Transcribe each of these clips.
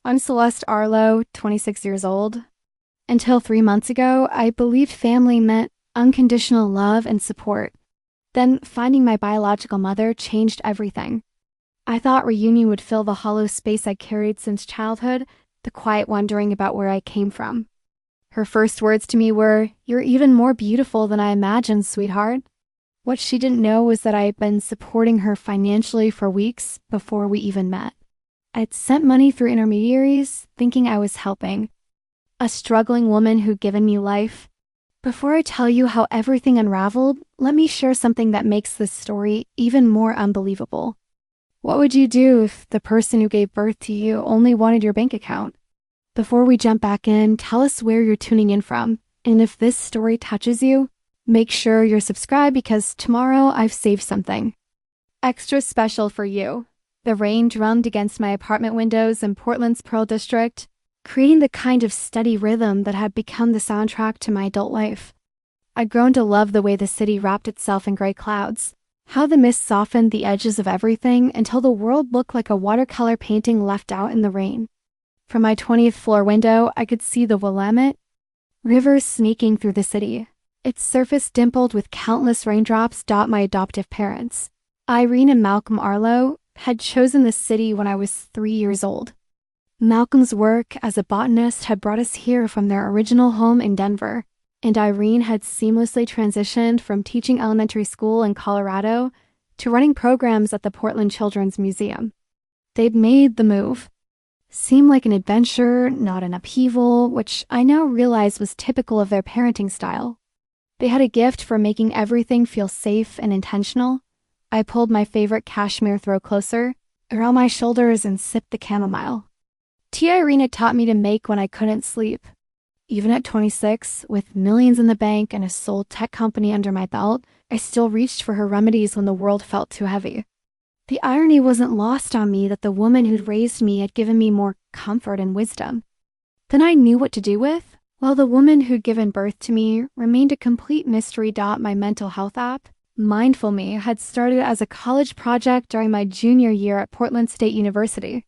I'm Celeste Arlowe, 26 years old. Until 3 months ago, I believed family meant unconditional love and support. Then finding my biological mother changed everything. I thought reunion would fill the hollow space I carried since childhood, the quiet wondering about where I came from. Her first words to me were, "You're even more beautiful than I imagined, sweetheart." What she didn't know was that I had been supporting her financially for weeks before we even met. I'd sent money through intermediaries, thinking I was helping. A struggling woman who'd given me life. Before I tell you how everything unraveled, let me share something that makes this story even more unbelievable. What would you do if the person who gave birth to you only wanted your bank account? Before we jump back in, tell us where you're tuning in from. And if this story touches you, make sure you're subscribed because tomorrow I've saved something extra special for you. The rain drummed against my apartment windows in Portland's Pearl District, creating the kind of steady rhythm that had become the soundtrack to my adult life. I'd grown to love the way the city wrapped itself in gray clouds, how the mist softened the edges of everything until the world looked like a watercolor painting left out in the rain. From my 20th floor window, I could see the Willamette River sneaking through the city. Its surface dimpled with countless raindrops dot my adoptive parents. Irene and Malcolm Arlowe had chosen the city when I was 3 years old. Malcolm's work as a botanist had brought us here from their original home in Denver, and Irene had seamlessly transitioned from teaching elementary school in Colorado to running programs at the Portland Children's Museum. They'd made the move. Seemed like an adventure, not an upheaval, which I now realize was typical of their parenting style. They had a gift for making everything feel safe and intentional. I pulled my favorite cashmere throw closer, around my shoulders, and sipped the chamomile. Tea Irene had taught me to make when I couldn't sleep. Even at 26, with millions in the bank and a sole tech company under my belt, I still reached for her remedies when the world felt too heavy. The irony wasn't lost on me that the woman who'd raised me had given me more comfort and wisdom than I knew what to do with, while the woman who'd given birth to me remained a complete mystery. My mental health app, Mindful Me, had started as a college project during my junior year at Portland State University.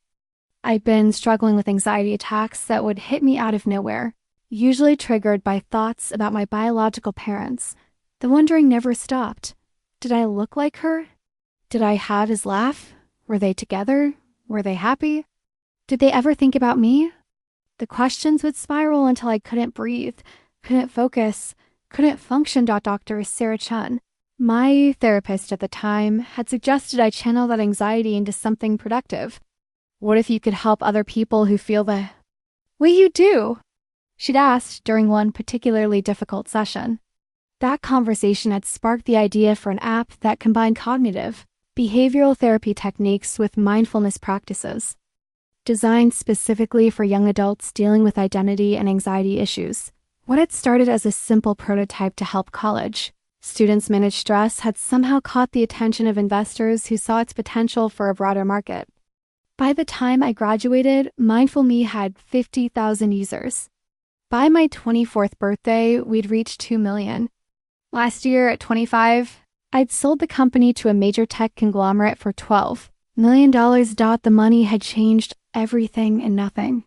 I'd been struggling with anxiety attacks that would hit me out of nowhere, usually triggered by thoughts about my biological parents. The wondering never stopped. Did I look like her? Did I have his laugh? Were they together? Were they happy? Did they ever think about me? The questions would spiral until I couldn't breathe, couldn't focus, couldn't function. Dr. Sarah Chun, my therapist at the time, had suggested I channel that anxiety into something productive. What if you could help other people who feel the way you do? She'd asked during one particularly difficult session. That conversation had sparked the idea for an app that combined cognitive, behavioral therapy techniques with mindfulness practices. Designed specifically for young adults dealing with identity and anxiety issues. What had started as a simple prototype to help college students manage stress had somehow caught the attention of investors who saw its potential for a broader market. By the time I graduated, Mindful Me had 50,000 users. By my 24th birthday, we'd reached 2 million. Last year, at 25, I'd sold the company to a major tech conglomerate for $12 million. The money had changed everything and nothing.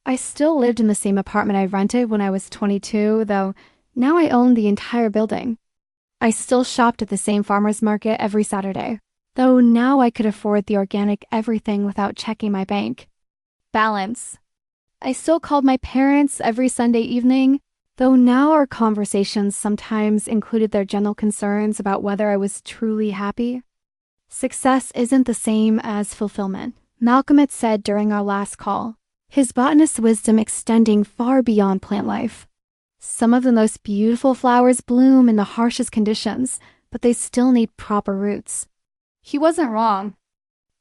I still lived in the same apartment I rented when I was 22, though now I own the entire building. I still shopped at the same farmer's market every Saturday, though now I could afford the organic everything without checking my bank. Balance. I still called my parents every Sunday evening, though now our conversations sometimes included their general concerns about whether I was truly happy. Success isn't the same as fulfillment, Malcolm had said during our last call, his botanist's wisdom extending far beyond plant life. Some of the most beautiful flowers bloom in the harshest conditions, but they still need proper roots. He wasn't wrong.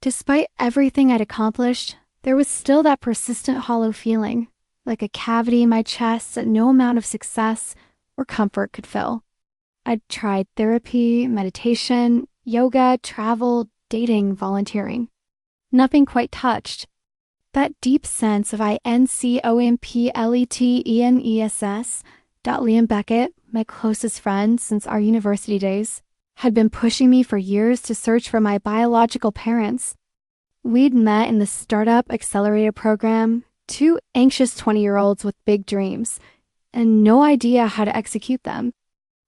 Despite everything I'd accomplished, there was still that persistent hollow feeling, like a cavity in my chest that no amount of success or comfort could fill. I'd tried therapy, meditation, yoga, travel, dating, volunteering. Nothing quite touched. That deep sense of INCOMPLETENESS Liam Beckett, my closest friend since our university days, had been pushing me for years to search for my biological parents. We'd met in the Startup Accelerator program, two anxious 20-year-olds with big dreams, and no idea how to execute them.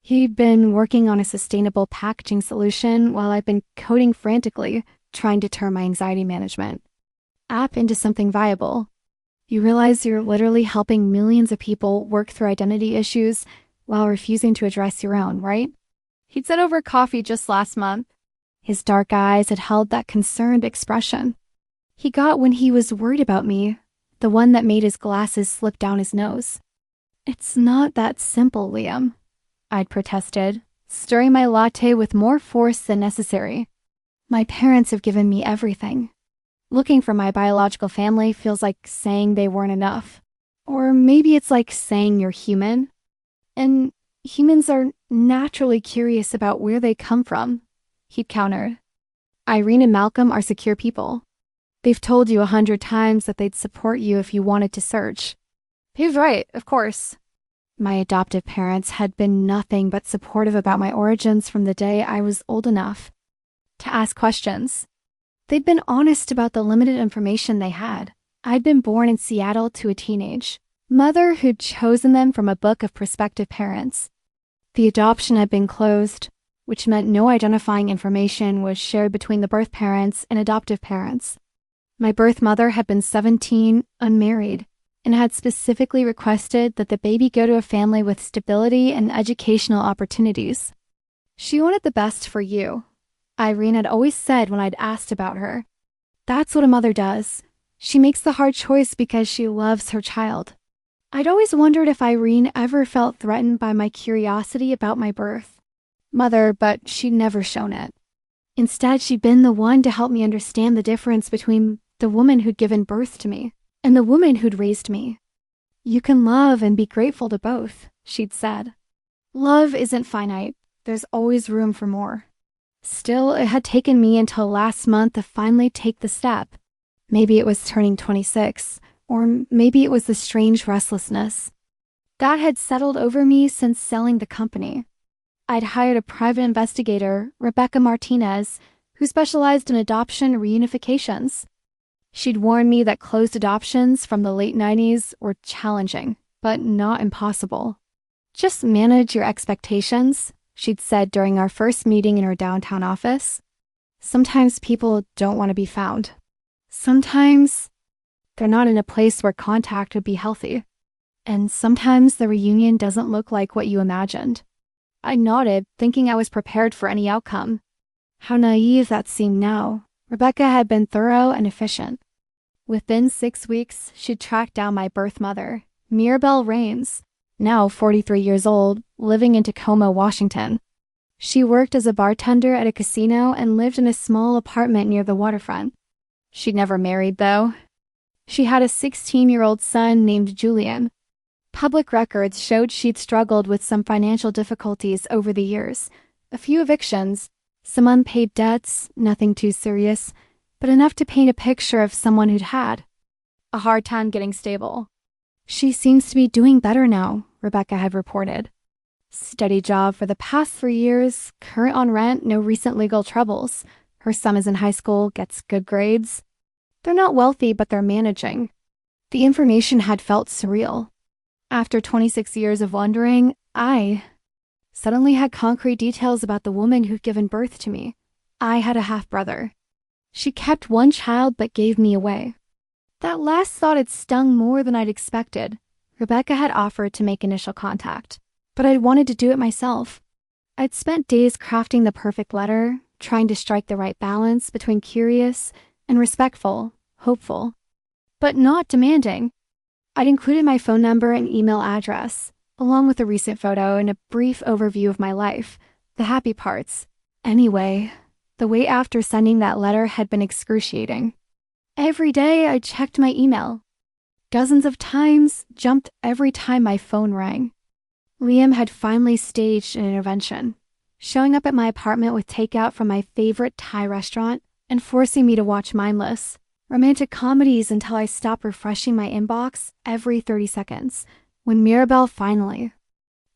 He'd been working on a sustainable packaging solution while I'd been coding frantically, trying to turn my anxiety management app into something viable. You realize you're literally helping millions of people work through identity issues while refusing to address your own, right? He'd said over coffee just last month. His dark eyes had held that concerned expression he got when he was worried about me, the one that made his glasses slip down his nose. "It's not that simple, Liam," I'd protested, stirring my latte with more force than necessary. "My parents have given me everything. Looking for my biological family feels like saying they weren't enough. Or maybe it's like saying you're human. And humans are naturally curious about where they come from," he'd countered. "Irene and Malcolm are secure people. They've told you 100 times that they'd support you if you wanted to search." He was right, of course. My adoptive parents had been nothing but supportive about my origins from the day I was old enough to ask questions. They'd been honest about the limited information they had. I'd been born in Seattle to a teenage mother who'd chosen them from a book of prospective parents. The adoption had been closed, which meant no identifying information was shared between the birth parents and adoptive parents. My birth mother had been 17, unmarried, and had specifically requested that the baby go to a family with stability and educational opportunities. "She wanted the best for you," Irene had always said when I'd asked about her. "That's what a mother does. She makes the hard choice because she loves her child." I'd always wondered if Irene ever felt threatened by my curiosity about my birth mother, but she'd never shown it. Instead, she'd been the one to help me understand the difference between the woman who'd given birth to me and the woman who'd raised me. "You can love and be grateful to both," she'd said. "Love isn't finite. There's always room for more." Still, it had taken me until last month to finally take the step. Maybe it was turning 26, or maybe it was the strange restlessness that had settled over me since selling the company. I'd hired a private investigator, Rebecca Martinez, who specialized in adoption reunifications. She'd warned me that closed adoptions from the late 90s were challenging, but not impossible. "Just manage your expectations," she'd said during our first meeting in her downtown office. "Sometimes people don't want to be found. Sometimes they're not in a place where contact would be healthy. And sometimes the reunion doesn't look like what you imagined." I nodded, thinking I was prepared for any outcome. How naive that seemed now. Rebecca had been thorough and efficient. Within 6 weeks, she'd tracked down my birth mother, Mirabelle Rains, now 43 years old, living in Tacoma, Washington. She worked as a bartender at a casino and lived in a small apartment near the waterfront. She'd never married, though. She had a 16-year-old son named Julian. Public records showed she'd struggled with some financial difficulties over the years. A few evictions, some unpaid debts, nothing too serious, but enough to paint a picture of someone who'd had a hard time getting stable. "She seems to be doing better now," Rebecca had reported. "Steady job for the past 3 years, current on rent, no recent legal troubles. Her son is in high school, gets good grades. They're not wealthy, but they're managing." The information had felt surreal. After 26 years of wondering, I suddenly had concrete details about the woman who'd given birth to me. I had a half-brother. She kept one child but gave me away. That last thought had stung more than I'd expected. Rebecca had offered to make initial contact, but I'd wanted to do it myself. I'd spent days crafting the perfect letter, trying to strike the right balance between curious and respectful, hopeful, but not demanding. I'd included my phone number and email address, along with a recent photo and a brief overview of my life, the happy parts. Anyway, the wait after sending that letter had been excruciating. Every day I checked my email. Dozens of times, jumped every time my phone rang. Liam had finally staged an intervention, showing up at my apartment with takeout from my favorite Thai restaurant and forcing me to watch mindless romantic comedies until I stopped refreshing my inbox every 30 seconds. When Mirabelle finally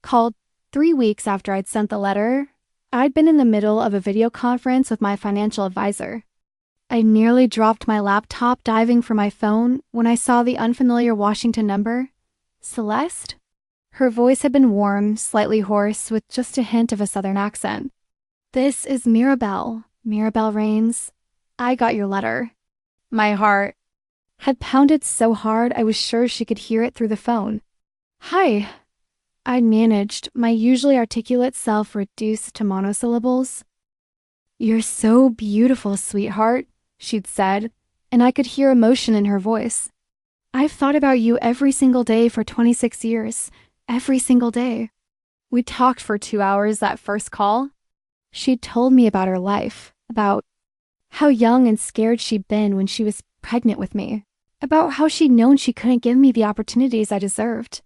called 3 weeks after I'd sent the letter, I'd been in the middle of a video conference with my financial advisor. I nearly dropped my laptop diving for my phone when I saw the unfamiliar Washington number. Celeste? Her voice had been warm, slightly hoarse, with just a hint of a southern accent. This is Mirabelle Raines. I got your letter. My heart had pounded so hard I was sure she could hear it through the phone. Hi. I'd managed, my usually articulate self reduced to monosyllables. You're so beautiful, sweetheart, she'd said, and I could hear emotion in her voice. I've thought about you every single day for 26 years. Every single day. We talked for 2 hours that first call. She'd told me about her life, about how young and scared she'd been when she was pregnant with me, about how she'd known she couldn't give me the opportunities I deserved.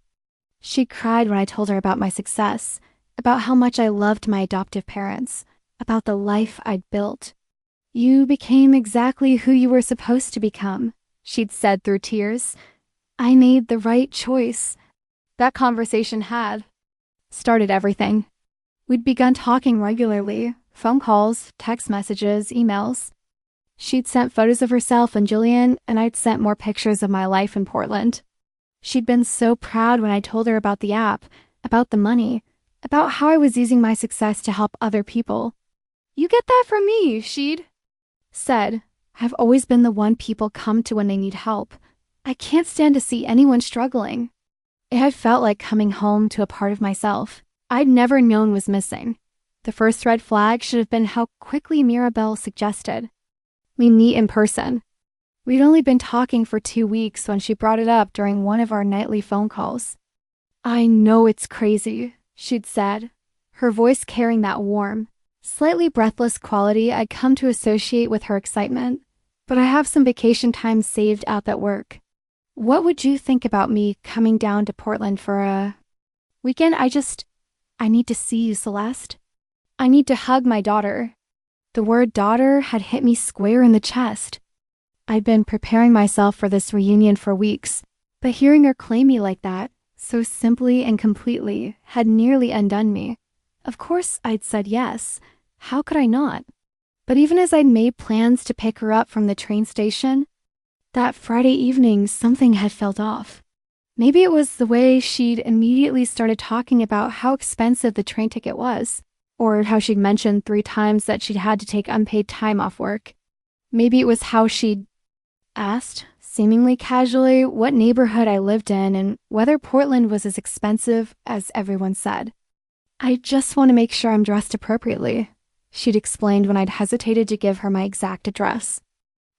She cried when I told her about my success, about how much I loved my adoptive parents, about the life I'd built. You became exactly who you were supposed to become, she'd said through tears. I made the right choice. That conversation had started everything. We'd begun talking regularly, phone calls, text messages, emails. She'd sent photos of herself and Julian, and I'd sent more pictures of my life in Portland. She'd been so proud when I told her about the app, about the money, about how I was using my success to help other people. You get that from me, she'd said. I've always been the one people come to when they need help. I can't stand to see anyone struggling. It had felt like coming home to a part of myself I'd never known was missing. The first red flag should have been how quickly Mirabelle suggested we meet in person. We'd only been talking for 2 weeks when she brought it up during one of our nightly phone calls. I know it's crazy, she'd said, her voice carrying that warm, slightly breathless quality I'd come to associate with her excitement, but I have some vacation time saved out at work. What would you think about me coming down to Portland for a weekend? I need to see you, Celeste. I need to hug my daughter. The word daughter had hit me square in the chest. I'd been preparing myself for this reunion for weeks, but hearing her claim me like that, so simply and completely, had nearly undone me. Of course I'd said yes. How could I not? But even as I'd made plans to pick her up from the train station, that Friday evening something had felt off. Maybe it was the way she'd immediately started talking about how expensive the train ticket was, or how she'd mentioned 3 times that she'd had to take unpaid time off work. Maybe it was how she'd asked, seemingly casually, what neighborhood I lived in and whether Portland was as expensive as everyone said. I just want to make sure I'm dressed appropriately, she'd explained when I'd hesitated to give her my exact address.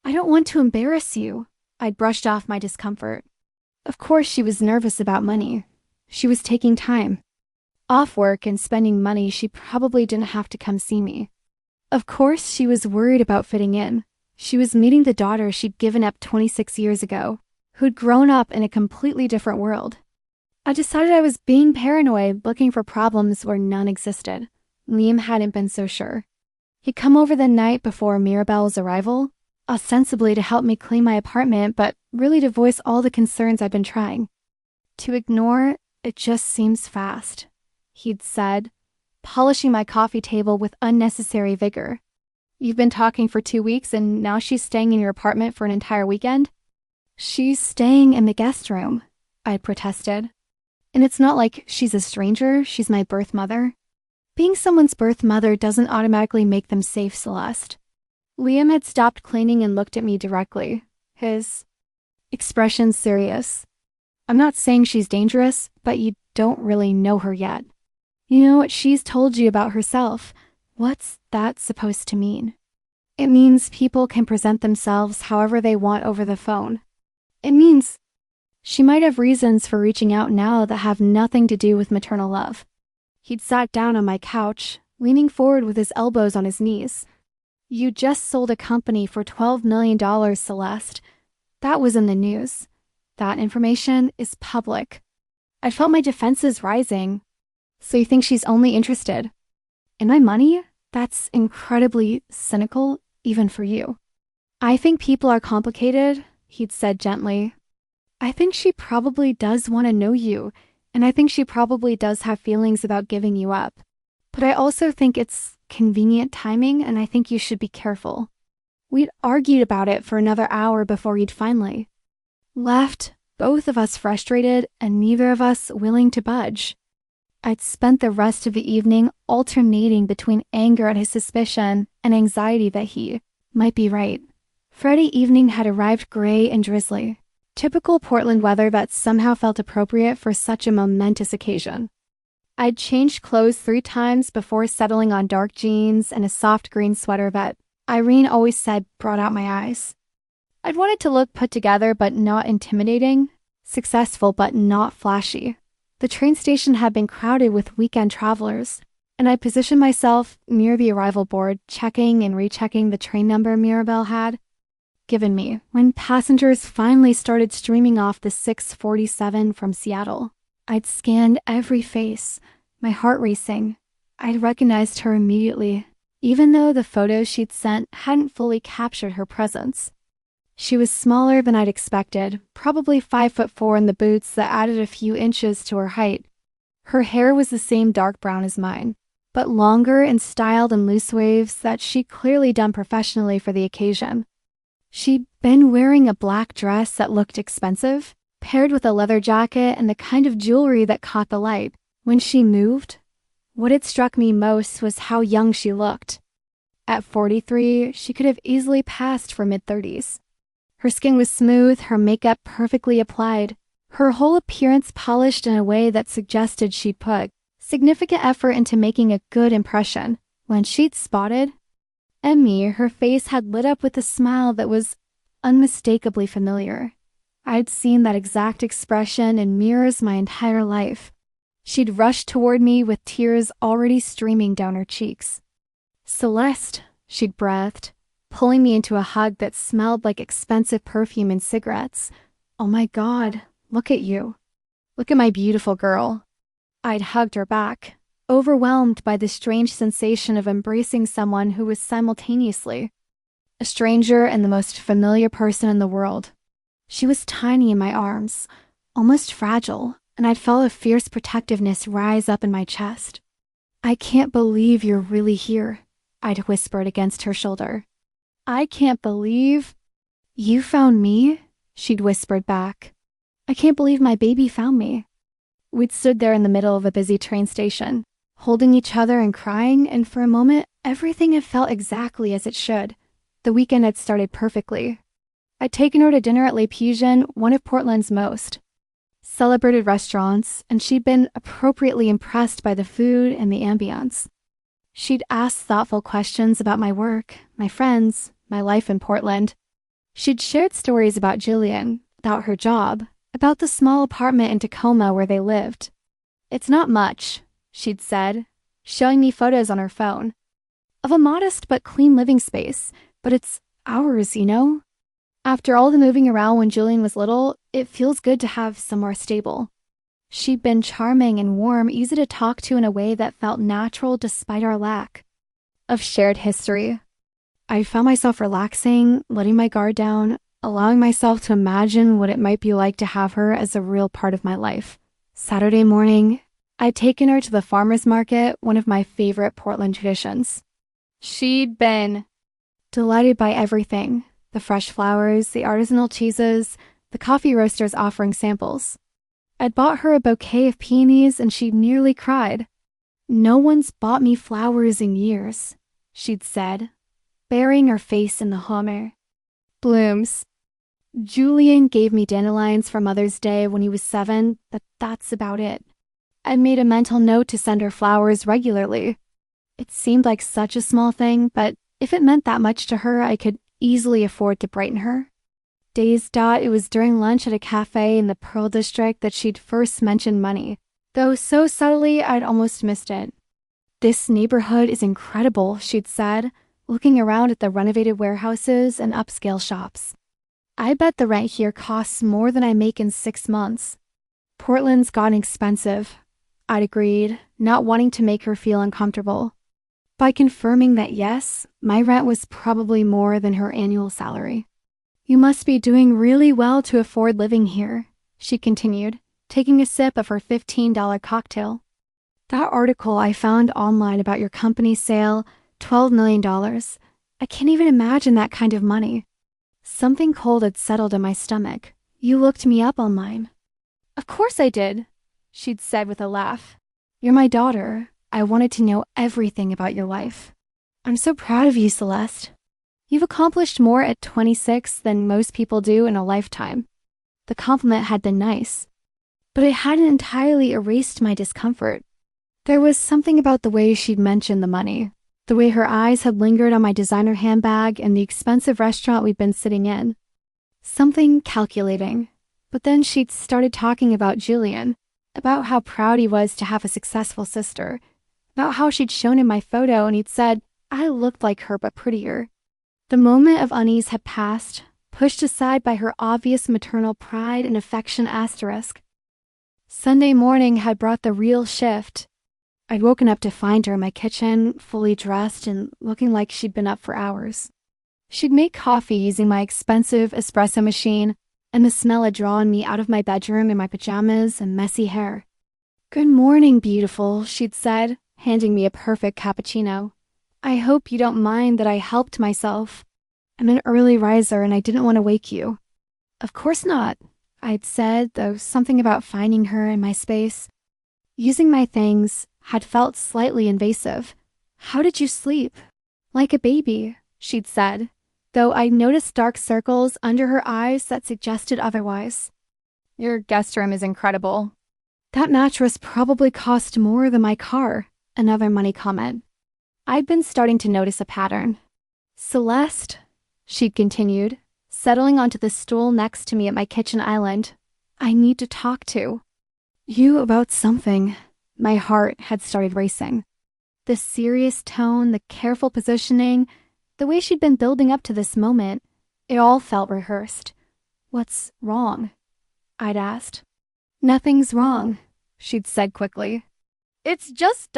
I don't want to embarrass you. I'd brushed off my discomfort. Of course she was nervous about money. She was taking time off work and spending money she probably didn't have to come see me. Of course she was worried about fitting in. She was meeting the daughter she'd given up 26 years ago, who'd grown up in a completely different world. I decided I was being paranoid, looking for problems where none existed. Liam hadn't been so sure. He'd come over the night before Mirabelle's arrival, ostensibly to help me clean my apartment, but really to voice all the concerns I'd been trying to ignore. It just seems fast, he'd said, polishing my coffee table with unnecessary vigor. You've been talking for 2 weeks and now she's staying in your apartment for an entire weekend? She's staying in the guest room, I'd protested. And it's not like she's a stranger, she's my birth mother. Being someone's birth mother doesn't automatically make them safe, Celeste. Liam had stopped cleaning and looked at me directly, his expression serious. I'm not saying she's dangerous, but you don't really know her yet. You know what she's told you about herself. What's that supposed to mean? It means people can present themselves however they want over the phone. It means she might have reasons for reaching out now that have nothing to do with maternal love. He'd sat down on my couch, leaning forward with his elbows on his knees. You just sold a company for $12 million, Celeste. That was in the news. That information is public. I felt my defenses rising. So you think she's only interested in my money? That's incredibly cynical, even for you. I think people are complicated, he'd said gently. I think she probably does want to know you, and I think she probably does have feelings about giving you up. But I also think it's convenient timing, and I think you should be careful. We'd argued about it for another hour before he'd finally left, both of us frustrated and neither of us willing to budge. I'd spent the rest of the evening alternating between anger at his suspicion and anxiety that he might be right. Friday evening had arrived gray and drizzly. Typical Portland weather that somehow felt appropriate for such a momentous occasion. I'd changed clothes 3 times before settling on dark jeans and a soft green sweater that Irene always said brought out my eyes. I'd wanted to look put together but not intimidating, successful but not flashy. The train station had been crowded with weekend travelers, and I positioned myself near the arrival board, checking and rechecking the train number Mirabelle had given me when passengers finally started streaming off the 6:47 from Seattle. I'd scanned every face, my heart racing. I'd recognized her immediately, even though the photos she'd sent hadn't fully captured her presence. She was smaller than I'd expected, probably 5'4" in the boots that added a few inches to her height. Her hair was the same dark brown as mine, but longer and styled in loose waves that she'd clearly done professionally for the occasion. She'd been wearing a black dress that looked expensive, paired with a leather jacket and the kind of jewelry that caught the light. When she moved, what had struck me most was how young she looked. At 43, she could have easily passed for mid-30s. Her skin was smooth, her makeup perfectly applied, her whole appearance polished in a way that suggested she'd put significant effort into making a good impression. When she'd spotted Emmy, her face had lit up with a smile that was unmistakably familiar. I'd seen that exact expression in mirrors my entire life. She'd rushed toward me with tears already streaming down her cheeks. "Celeste," she'd breathed, pulling me into a hug that smelled like expensive perfume and cigarettes. "Oh my God, look at you. Look at my beautiful girl." I'd hugged her back, overwhelmed by the strange sensation of embracing someone who was simultaneously a stranger and the most familiar person in the world. She was tiny in my arms, almost fragile, and I'd felt a fierce protectiveness rise up in my chest. "I can't believe you're really here," I'd whispered against her shoulder. "I can't believe you found me," she'd whispered back. "I can't believe my baby found me." We'd stood there in the middle of a busy train station, holding each other and crying, and for a moment, everything had felt exactly as it should. The weekend had started perfectly. I'd taken her to dinner at Le Pigeon, one of Portland's most celebrated restaurants, and she'd been appropriately impressed by the food and the ambiance. She'd asked thoughtful questions about my work, my friends, my life in Portland. She'd shared stories about Jillian, about her job, about the small apartment in Tacoma where they lived. "It's not much," she'd said, showing me photos on her phone, of a modest but clean living space, but it's ours, you know? After all the moving around when Jillian was little, it feels good to have somewhere stable. She'd been charming and warm, easy to talk to in a way that felt natural despite our lack of shared history. I found myself relaxing, letting my guard down, allowing myself to imagine what it might be like to have her as a real part of my life. Saturday morning, I'd taken her to the farmer's market, one of my favorite Portland traditions. She'd been delighted by everything: the fresh flowers, the artisanal cheeses, the coffee roasters offering samples. I'd bought her a bouquet of peonies and she nearly cried. "No one's bought me flowers in years," she'd said, burying her face in the Homer. "Blooms. Julian gave me dandelions for Mother's Day when he was 7, but that's about it." I made a mental note to send her flowers regularly. It seemed like such a small thing, but if it meant that much to her, I could easily afford to brighten her. Dazed dot, it was during lunch at a cafe in the Pearl District that she'd first mentioned money, though so subtly I'd almost missed it. "This neighborhood is incredible," she'd said, looking around at the renovated warehouses and upscale shops. "I bet the rent here costs more than I make in 6 months." "Portland's gotten expensive," I'd agreed, not wanting to make her feel uncomfortable. By confirming that yes, my rent was probably more than her annual salary. "You must be doing really well to afford living here," she continued, taking a sip of her $15 cocktail. "That article I found online about your company sale, $12 million. I can't even imagine that kind of money. Something cold had settled in my stomach. You looked me up online. Of course I did, she'd said with a laugh. You're my daughter. I wanted to know everything about your life. I'm so proud of you, Celeste. You've accomplished more at 26 than most people do in a lifetime. The compliment had been nice, but it hadn't entirely erased my discomfort. There was something about the way she'd mentioned the money, the way her eyes had lingered on my designer handbag and the expensive restaurant we'd been sitting in. Something calculating. But then she'd started talking about Julian, about how proud he was to have a successful sister, about how she'd shown him my photo and he'd said I looked like her but prettier. The moment of unease had passed, pushed aside by her obvious maternal pride and affection asterisk. Sunday morning had brought the real shift. I'd woken up to find her in my kitchen, fully dressed and looking like she'd been up for hours. She'd make coffee using my expensive espresso machine, and the smell had drawn me out of my bedroom in my pajamas and messy hair. Good morning, beautiful, she'd said, handing me a perfect cappuccino. I hope you don't mind that I helped myself. I'm an early riser and I didn't want to wake you. Of course not, I'd said, though something about finding her in my space, using my things, had felt slightly invasive. How did you sleep? Like a baby, she'd said, though I noticed dark circles under her eyes that suggested otherwise. Your guest room is incredible. That mattress probably cost more than my car, another money comment. I'd been starting to notice a pattern. Celeste, she'd continued, settling onto the stool next to me at my kitchen island, I need to talk to you about something. My heart had started racing. The serious tone, the careful positioning, the way she'd been building up to this moment, it all felt rehearsed. What's wrong? I'd asked. Nothing's wrong, she'd said quickly. It's just ...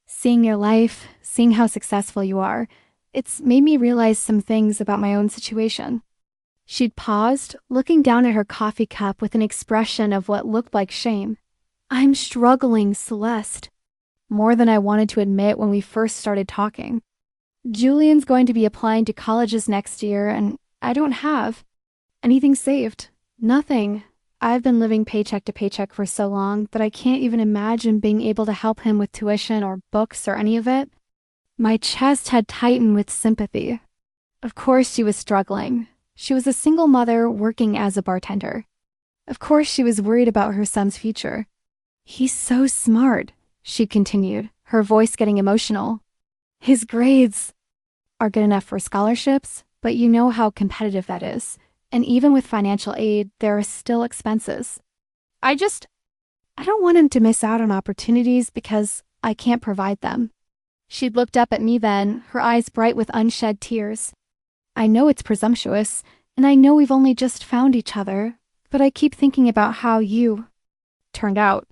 Seeing your life, seeing how successful you are, it's made me realize some things about my own situation. She'd paused, looking down at her coffee cup with an expression of what looked like shame. I'm struggling, Celeste. More than I wanted to admit when we first started talking. Julian's going to be applying to colleges next year, and I don't have anything saved. Nothing. I've been living paycheck to paycheck for so long that I can't even imagine being able to help him with tuition or books or any of it. My chest had tightened with sympathy. Of course she was struggling. She was a single mother working as a bartender. Of course she was worried about her son's future. He's so smart, she continued, her voice getting emotional. His grades are good enough for scholarships, but you know how competitive that is. And even with financial aid, there are still expenses. I don't want him to miss out on opportunities because I can't provide them. She'd looked up at me then, her eyes bright with unshed tears. I know it's presumptuous, and I know we've only just found each other, but I keep thinking about how you turned out.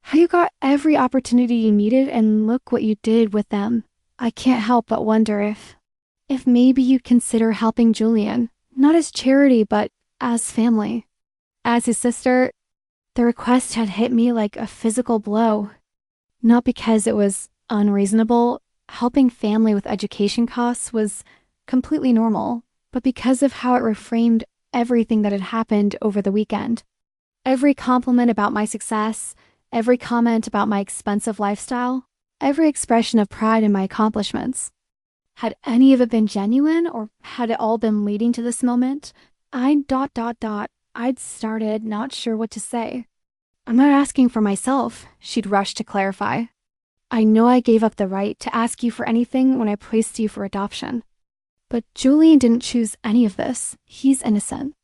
How you got every opportunity you needed and look what you did with them. I can't help but wonder if maybe you'd consider helping Julian. Not as charity, but as family. As his sister, the request had hit me like a physical blow. Not because it was unreasonable. Helping family with education costs was completely normal, but because of how it reframed everything that had happened over the weekend. Every compliment about my success, every comment about my expensive lifestyle, every expression of pride in my accomplishments. Had any of it been genuine, or had it all been leading to this moment? I'd started not sure what to say. I'm not asking for myself, she'd rushed to clarify. I know I gave up the right to ask you for anything when I placed you for adoption. But Julian didn't choose any of this. He's innocent.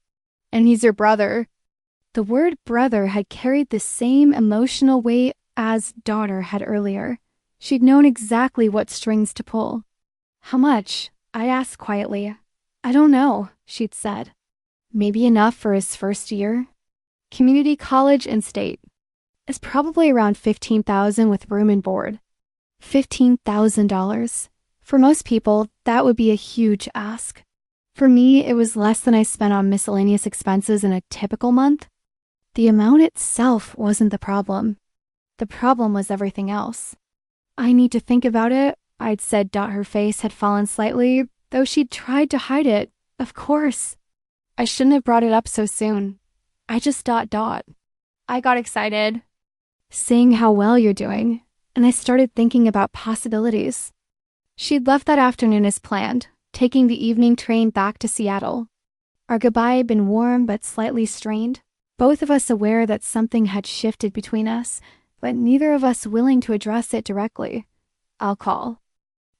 And he's your brother. The word brother had carried the same emotional weight as daughter had earlier. She'd known exactly what strings to pull. How much? I asked quietly. I don't know, she'd said. Maybe enough for his first year. Community college and state. It's probably around $15,000 with room and board. $15,000. For most people, that would be a huge ask. For me, it was less than I spent on miscellaneous expenses in a typical month. The amount itself wasn't the problem. The problem was everything else. I need to think about it, I'd said. Her face had fallen slightly, though she'd tried to hide it. Of course. I shouldn't have brought it up so soon. I just ... I got excited, seeing how well you're doing, and I started thinking about possibilities. She'd left that afternoon as planned, taking the evening train back to Seattle. Our goodbye had been warm but slightly strained, both of us aware that something had shifted between us, but neither of us willing to address it directly. I'll call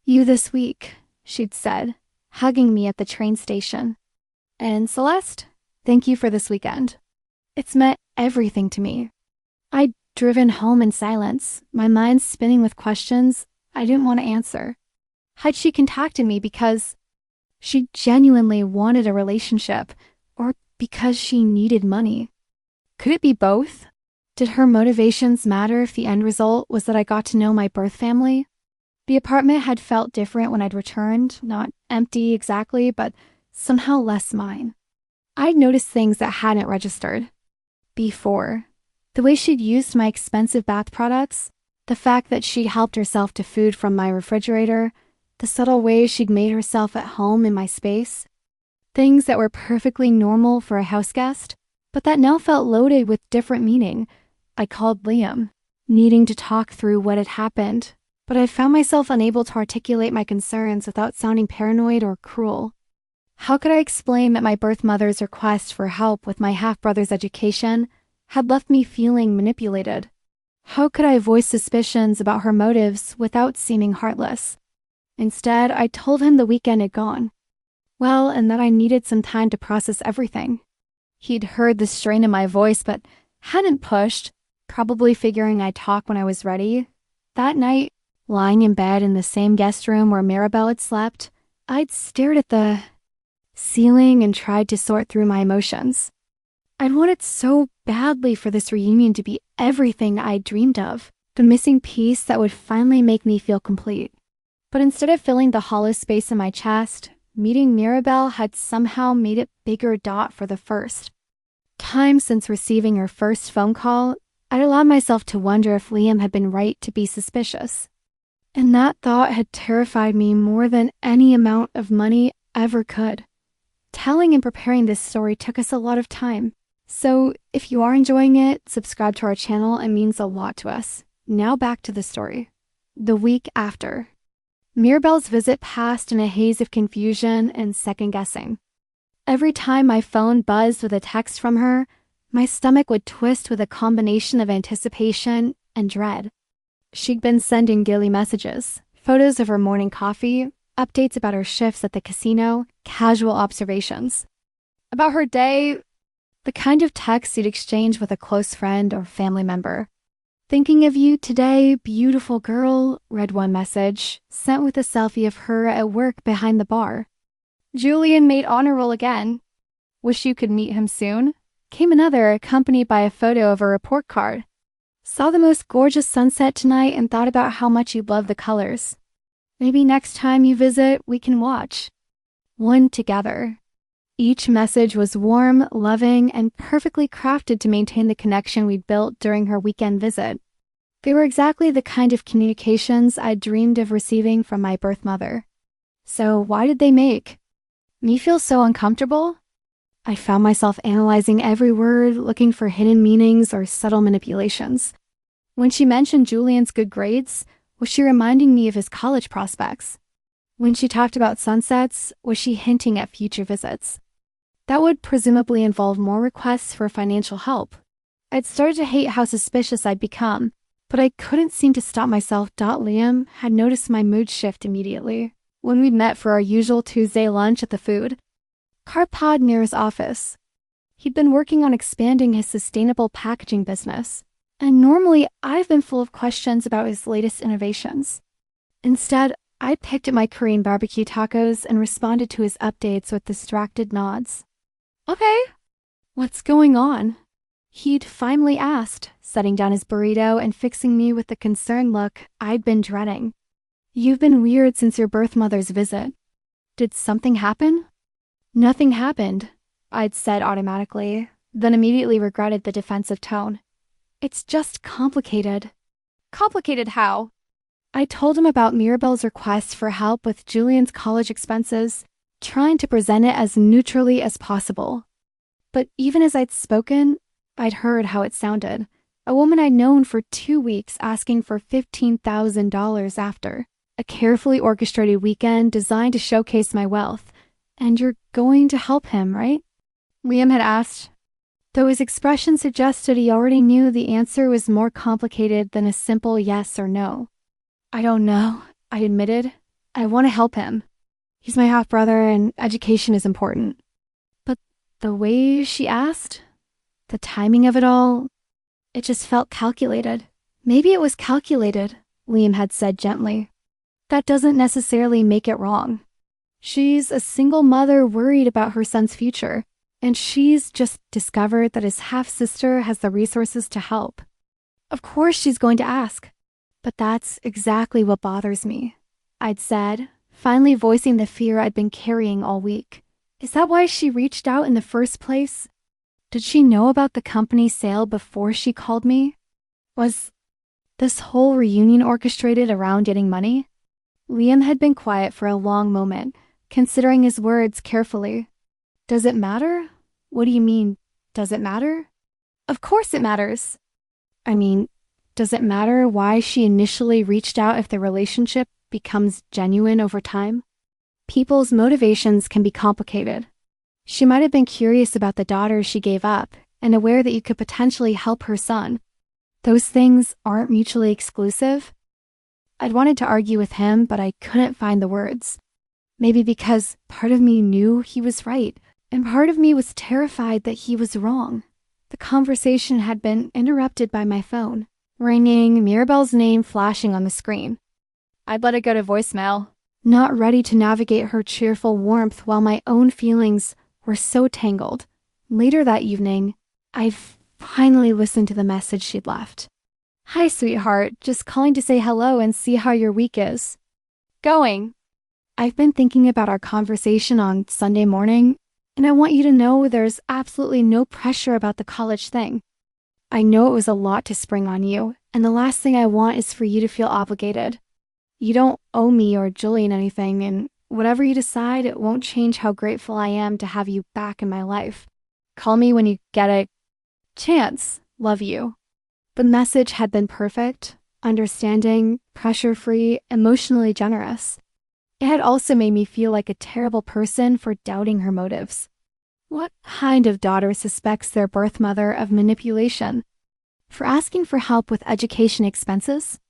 you this week, she'd said, hugging me at the train station. And Celeste, thank you for this weekend. It's meant everything to me. I'd driven home in silence, my mind spinning with questions I didn't want to answer. Had she contacted me because she genuinely wanted a relationship, or because she needed money? Could it be both? Did her motivations matter if the end result was that I got to know my birth family? The apartment had felt different when I'd returned, not empty exactly, but somehow less mine. I'd noticed things that hadn't registered before. The way she'd used my expensive bath products, the fact that she'd helped herself to food from my refrigerator, the subtle ways she'd made herself at home in my space. Things that were perfectly normal for a houseguest, but that now felt loaded with different meaning. I called Liam, needing to talk through what had happened, but I found myself unable to articulate my concerns without sounding paranoid or cruel. How could I explain that my birth mother's request for help with my half-brother's education had left me feeling manipulated? How could I voice suspicions about her motives without seeming heartless? Instead, I told him the weekend had gone. Well, and that I needed some time to process everything. He'd heard the strain in my voice, but hadn't pushed, probably figuring I'd talk when I was ready. That night, lying in bed in the same guest room where Maribel had slept, I'd stared at the ceiling and tried to sort through my emotions. I'd wanted so badly for this reunion to be everything I'd dreamed of, the missing piece that would finally make me feel complete. But instead of filling the hollow space in my chest, meeting Maribel had somehow made it bigger. For the first time since receiving her first phone call, I'd allowed myself to wonder if Liam had been right to be suspicious. And that thought had terrified me more than any amount of money ever could. Telling and preparing this story took us a lot of time. So if you are enjoying it, subscribe to our channel. It means a lot to us. Now back to the story. The week after. Mirabel's visit passed in a haze of confusion and second-guessing. Every time my phone buzzed with a text from her, my stomach would twist with a combination of anticipation and dread. She'd been sending daily messages, photos of her morning coffee, updates about her shifts at the casino, casual observations. About her day, the kind of text you'd exchange with a close friend or family member. Thinking of you today, beautiful girl, read one message, sent with a selfie of her at work behind the bar. Julian made honor roll again. Wish you could meet him soon. Came another, accompanied by a photo of a report card. Saw the most gorgeous sunset tonight and thought about how much you love the colors. Maybe next time you visit, we can watch one together. Each message was warm, loving, and perfectly crafted to maintain the connection we'd built during her weekend visit. They were exactly the kind of communications I'd dreamed of receiving from my birth mother. So why did they make me feel so uncomfortable? I found myself analyzing every word, looking for hidden meanings or subtle manipulations. When she mentioned Julian's good grades, was she reminding me of his college prospects? When she talked about sunsets, was she hinting at future visits? That would presumably involve more requests for financial help. I'd started to hate how suspicious I'd become, but I couldn't seem to stop myself. Liam had noticed my mood shift immediately when we'd met for our usual Tuesday lunch at the food car pod near his office. He'd been working on expanding his sustainable packaging business, and normally I've been full of questions about his latest innovations. Instead, I picked at my Korean barbecue tacos and responded to his updates with distracted nods. Okay, what's going on? He'd finally asked, setting down his burrito and fixing me with the concerned look I'd been dreading. You've been weird since your birth mother's visit. Did something happen? Nothing happened, I'd said automatically, then immediately regretted the defensive tone. It's just complicated. Complicated how? I told him about Mirabelle's request for help with Julian's college expenses, trying to present it as neutrally as possible. But even as I'd spoken, I'd heard how it sounded. A woman I'd known for 2 weeks asking for $15,000 after. A carefully orchestrated weekend designed to showcase my wealth. And you're going to help him, right? Liam had asked, though his expression suggested he already knew the answer was more complicated than a simple yes or no. I don't know, I admitted. I want to help him. He's my half-brother and education is important. But the way she asked, the timing of it all, it just felt calculated. Maybe it was calculated, Liam had said gently. That doesn't necessarily make it wrong. She's a single mother worried about her son's future, and she's just discovered that his half-sister has the resources to help. Of course she's going to ask. But that's exactly what bothers me, I'd said, finally voicing the fear I'd been carrying all week. Is that why she reached out in the first place? Did she know about the company sale before she called me? Was this whole reunion orchestrated around getting money? Liam had been quiet for a long moment, considering his words carefully. Does it matter? What do you mean, does it matter? Of course it matters. I mean, does it matter why she initially reached out if the relationship becomes genuine over time? People's motivations can be complicated. She might have been curious about the daughter she gave up and aware that you could potentially help her son. Those things aren't mutually exclusive. I'd wanted to argue with him, but I couldn't find the words. Maybe because part of me knew he was right, and part of me was terrified that he was wrong. The conversation had been interrupted by my phone. Ringing, Mirabelle's name flashing on the screen. I'd let it go to voicemail, not ready to navigate her cheerful warmth while my own feelings were so tangled. Later that evening, I finally listened to the message she'd left. Hi, sweetheart. Just calling to say hello and see how your week is. Going. I've been thinking about our conversation on Sunday morning, and I want you to know there's absolutely no pressure about the college thing. I know it was a lot to spring on you, and the last thing I want is for you to feel obligated. You don't owe me or Julian anything, and whatever you decide, it won't change how grateful I am to have you back in my life. Call me when you get a chance. Love you. The message had been perfect, understanding, pressure-free, emotionally generous. It had also made me feel like a terrible person for doubting her motives. What kind of daughter suspects their birth mother of manipulation? For asking for help with education expenses?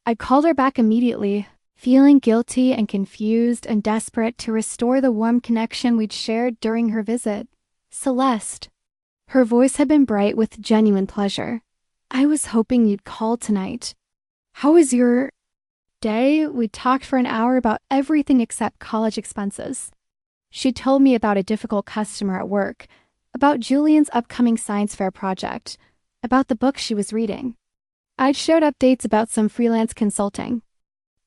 I called her back immediately, feeling guilty and confused and desperate to restore the warm connection we'd shared during her visit. Celeste. Her voice had been bright with genuine pleasure. I was hoping you'd call tonight. How was your day? We talked for an hour about everything except college expenses. She told me about a difficult customer at work, about Julian's upcoming science fair project, about the book she was reading. I'd shared updates about some freelance consulting,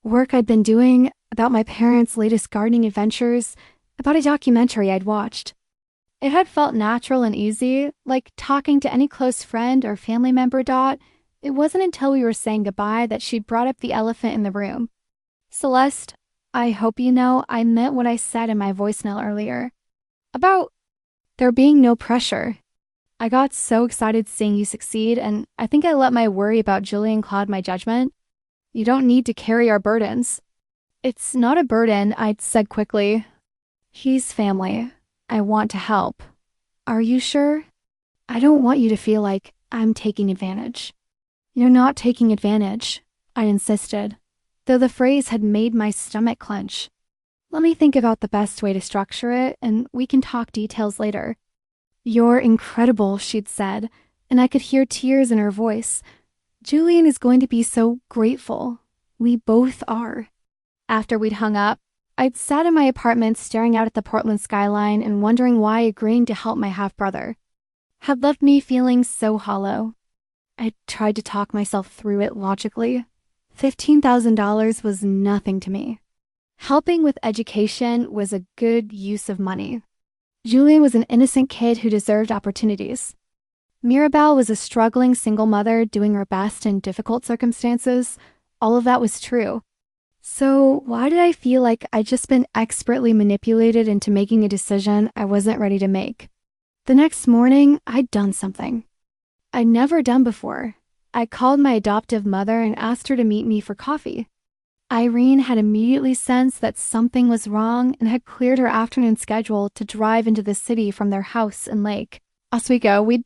work I'd been doing, about my parents' latest gardening adventures, about a documentary I'd watched. It had felt natural and easy, like talking to any close friend or family member. It wasn't until we were saying goodbye that she'd brought up the elephant in the room. Celeste, I hope you know I meant what I said in my voicemail earlier. About there being no pressure. I got so excited seeing you succeed, and I think I let my worry about Julian cloud my judgment. You don't need to carry our burdens. It's not a burden, I said quickly. He's family. I want to help. Are you sure? I don't want you to feel like I'm taking advantage. You're not taking advantage, I insisted, though the phrase had made my stomach clench. Let me think about the best way to structure it, and we can talk details later. You're incredible, she'd said, and I could hear tears in her voice. Julian is going to be so grateful. We both are. After we'd hung up, I'd sat in my apartment staring out at the Portland skyline and wondering why agreeing to help my half-brother had left me feeling so hollow. I tried to talk myself through it logically. $15,000 was nothing to me. Helping with education was a good use of money. Julian was an innocent kid who deserved opportunities. Mirabelle was a struggling single mother doing her best in difficult circumstances. All of that was true. So why did I feel like I'd just been expertly manipulated into making a decision I wasn't ready to make? The next morning, I'd done something I'd never done before. I called my adoptive mother and asked her to meet me for coffee. Irene had immediately sensed that something was wrong and had cleared her afternoon schedule to drive into the city from their house in Lake Oswego. We'd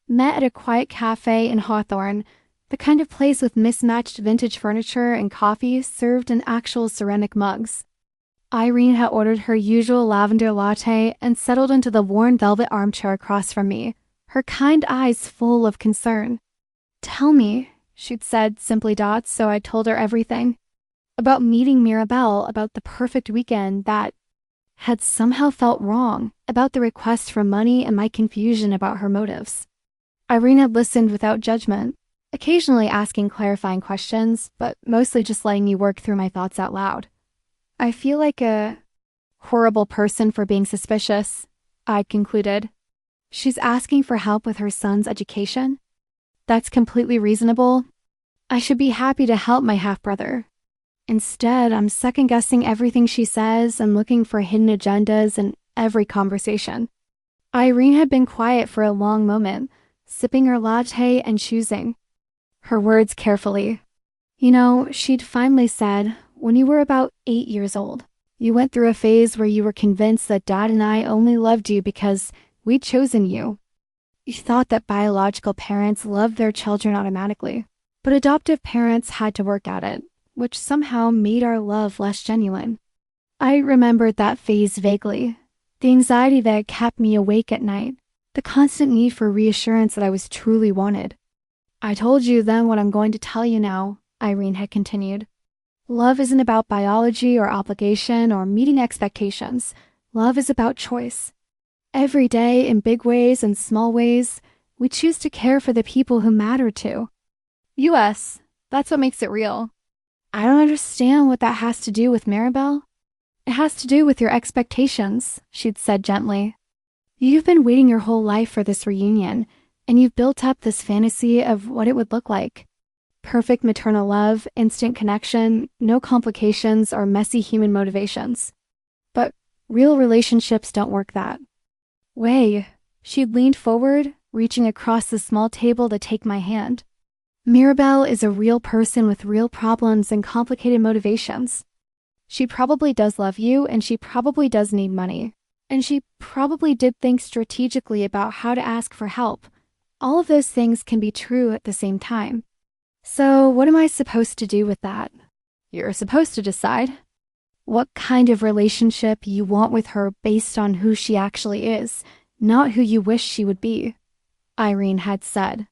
met at a quiet cafe in Hawthorne, the kind of place with mismatched vintage furniture and coffee served in actual ceramic mugs. Irene had ordered her usual lavender latte and settled into the worn velvet armchair across from me, her kind eyes full of concern. "Tell me," she'd said simply, so I told her everything. About meeting Mirabelle, about the perfect weekend that had somehow felt wrong, about the request for money and my confusion about her motives. Irene had listened without judgment, occasionally asking clarifying questions, but mostly just letting me work through my thoughts out loud. "I feel like a horrible person for being suspicious," I concluded. "She's asking for help with her son's education. That's completely reasonable. I should be happy to help my half-brother. Instead, I'm second-guessing everything she says and looking for hidden agendas in every conversation." Irene had been quiet for a long moment, sipping her latte and choosing her words carefully. "You know," she'd finally said, "when you were about 8 years old, you went through a phase where you were convinced that Dad and I only loved you because we'd chosen you. You thought that biological parents loved their children automatically, but adoptive parents had to work at it, which somehow made our love less genuine." I remembered that phase vaguely, the anxiety that kept me awake at night, the constant need for reassurance that I was truly wanted. "I told you then what I'm going to tell you now," Irene had continued. "Love isn't about biology or obligation or meeting expectations. Love is about choice. Every day, in big ways and small ways, we choose to care for the people who matter to us. That's what makes it real." "I don't understand what that has to do with Mirabelle." "It has to do with your expectations," she'd said gently. "You've been waiting your whole life for this reunion, and you've built up this fantasy of what it would look like. Perfect maternal love, instant connection, no complications or messy human motivations. But real relationships don't work that way." She'd leaned forward, reaching across the small table to take my hand. "Mirabelle is a real person with real problems and complicated motivations. She probably does love you, and she probably does need money. And she probably did think strategically about how to ask for help. All of those things can be true at the same time. So what am I supposed to do with that? You're supposed to decide what kind of relationship you want with her based on who she actually is, not who you wish she would be," Irene had said.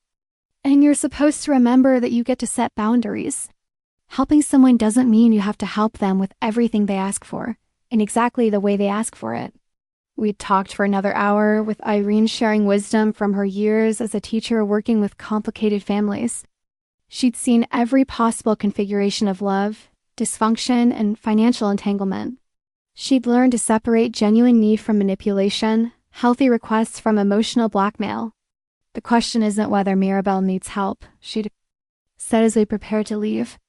"And you're supposed to remember that you get to set boundaries. Helping someone doesn't mean you have to help them with everything they ask for, in exactly the way they ask for it." We'd talked for another hour, with Irene sharing wisdom from her years as a teacher working with complicated families. She'd seen every possible configuration of love, dysfunction, and financial entanglement. She'd learned to separate genuine need from manipulation, healthy requests from emotional blackmail. "The question isn't whether Mirabelle needs help," she'd said as we prepared to leave.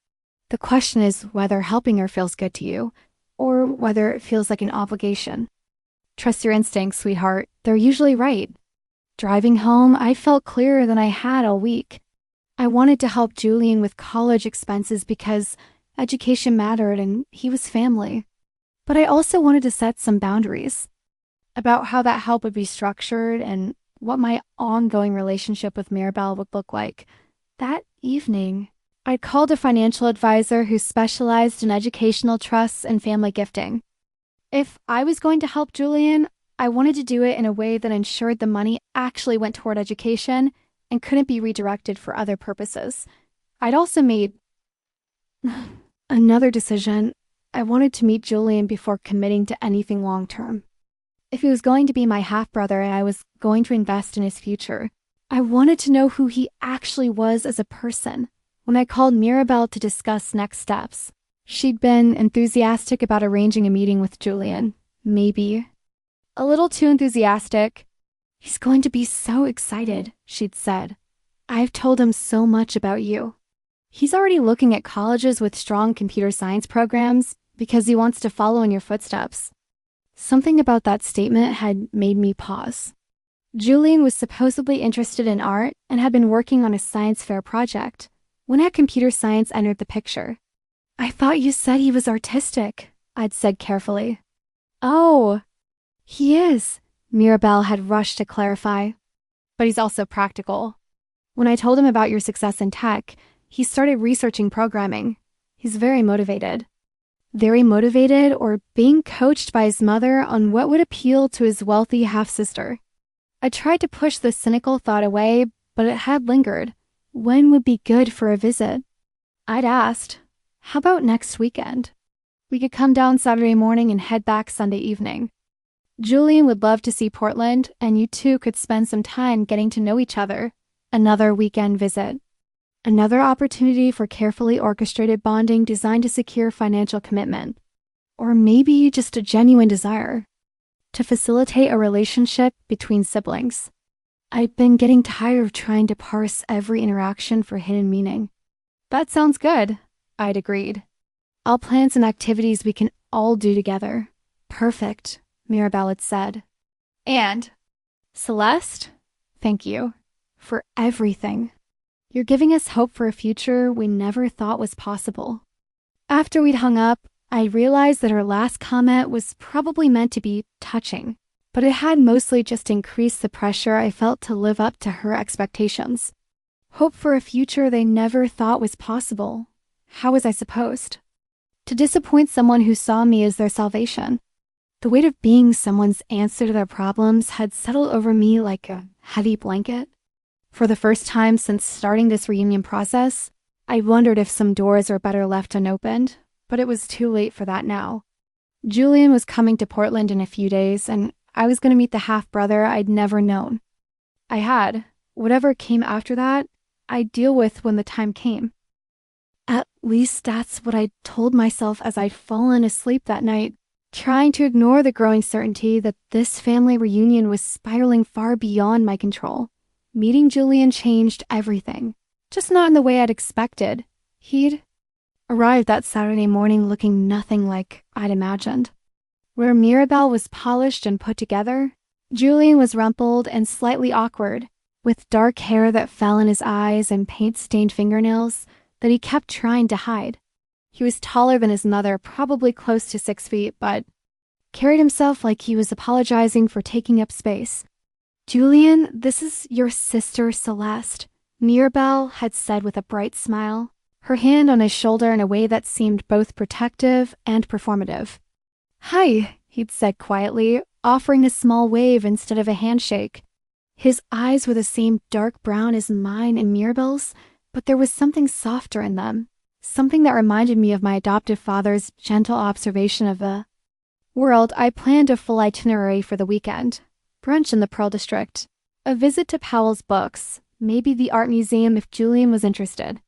"The question is whether helping her feels good to you, or whether it feels like an obligation. Trust your instincts, sweetheart. They're usually right." Driving home, I felt clearer than I had all week. I wanted to help Julian with college expenses because education mattered and he was family. But I also wanted to set some boundaries about how that help would be structured and what my ongoing relationship with Mirabelle would look like. That evening, I called a financial advisor who specialized in educational trusts and family gifting. If I was going to help Julian, I wanted to do it in a way that ensured the money actually went toward education and couldn't be redirected for other purposes. I'd also made another decision. I wanted to meet Julian before committing to anything long-term. If he was going to be my half-brother and I was going to invest in his future, I wanted to know who he actually was as a person. When I called Mirabelle to discuss next steps, she'd been enthusiastic about arranging a meeting with Julian. Maybe a little too enthusiastic. "He's going to be so excited," she'd said. "I've told him so much about you." He's already looking at colleges with strong computer science programs because he wants to follow in your footsteps. Something about that statement had made me pause. Julian was supposedly interested in art and had been working on a science fair project. When had computer science entered the picture? "I thought you said he was artistic," I'd said carefully. "Oh, he is," Mirabelle had rushed to clarify. "But he's also practical. When I told him about your success in tech, he started researching programming. He's very motivated." Very motivated, or being coached by his mother on what would appeal to his wealthy half-sister? I tried to push the cynical thought away, but it had lingered. When would be good for a visit? I'd asked, "How about next weekend? We could come down Saturday morning and head back Sunday evening. Julian would love to see Portland, and you two could spend some time getting to know each other." Another weekend visit. Another opportunity for carefully orchestrated bonding designed to secure financial commitment. Or maybe just a genuine desire to facilitate a relationship between siblings. I'd been getting tired of trying to parse every interaction for hidden meaning. "That sounds good," I'd agreed. "I'll plan some activities we can all do together." "Perfect," Mirabelle had said. And, "Celeste, thank you for everything. You're giving us hope for a future we never thought was possible." After we'd hung up, I realized that her last comment was probably meant to be touching, but it had mostly just increased the pressure I felt to live up to her expectations. Hope for a future they never thought was possible. How was I supposed to disappoint someone who saw me as their salvation? The weight of being someone's answer to their problems had settled over me like a heavy blanket. For the first time since starting this reunion process, I wondered if some doors were better left unopened, but it was too late for that now. Julian was coming to Portland in a few days, and I was going to meet the half-brother I'd never known. I had. Whatever came after that, I'd deal with when the time came. At least that's what I told myself as I'd fallen asleep that night, trying to ignore the growing certainty that this family reunion was spiraling far beyond my control. Meeting Julian changed everything, just not in the way I'd expected. He'd arrived that Saturday morning looking nothing like I'd imagined. Where Mirabelle was polished and put together, Julian was rumpled and slightly awkward, with dark hair that fell in his eyes and paint-stained fingernails that he kept trying to hide. He was taller than his mother, probably close to 6 feet, but carried himself like he was apologizing for taking up space. "Julian, this is your sister Celeste," Mirabelle had said with a bright smile, her hand on his shoulder in a way that seemed both protective and performative. "Hi," he'd said quietly, offering a small wave instead of a handshake. His eyes were the same dark brown as mine and Mirabelle's, but there was something softer in them, something that reminded me of my adoptive father's gentle observation of the world. I planned a full itinerary for the weekend. Brunch in the Pearl District, a visit to Powell's Books, maybe the art museum if Julian was interested.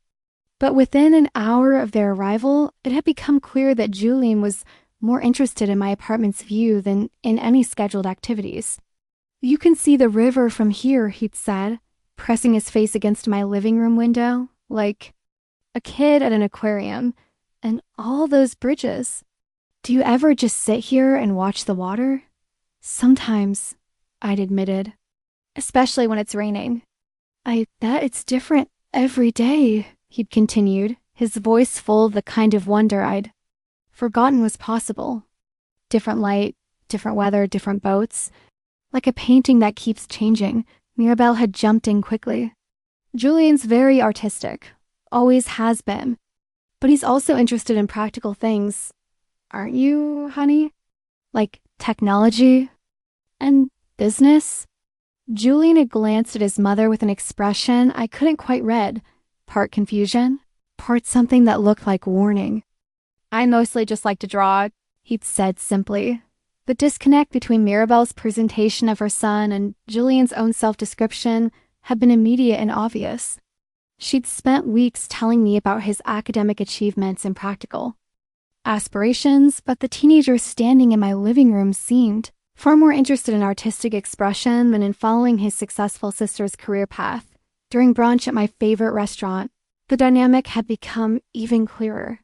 But within an hour of their arrival, it had become clear that Julian was more interested in my apartment's view than in any scheduled activities. "You can see the river from here," he'd said, pressing his face against my living room window, like a kid at an aquarium. "And all those bridges. Do you ever just sit here and watch the water?" "Sometimes," I'd admitted, "especially when it's raining." "I bet it's different every day," he'd continued, his voice full of the kind of wonder I'd forgotten was possible. Different light, different weather, different boats. Like a painting that keeps changing, Mirabelle had jumped in quickly. "Julian's very artistic, always has been, but he's also interested in practical things. Aren't you, honey? Like technology and business?" Julian had glanced at his mother with an expression I couldn't quite read, part confusion, part something that looked like warning. "I mostly just like to draw," he'd said simply. The disconnect between Mirabelle's presentation of her son and Julian's own self-description had been immediate and obvious. She'd spent weeks telling me about his academic achievements and practical aspirations, but the teenager standing in my living room seemed far more interested in artistic expression than in following his successful sister's career path. During brunch at my favorite restaurant, The dynamic had become even clearer.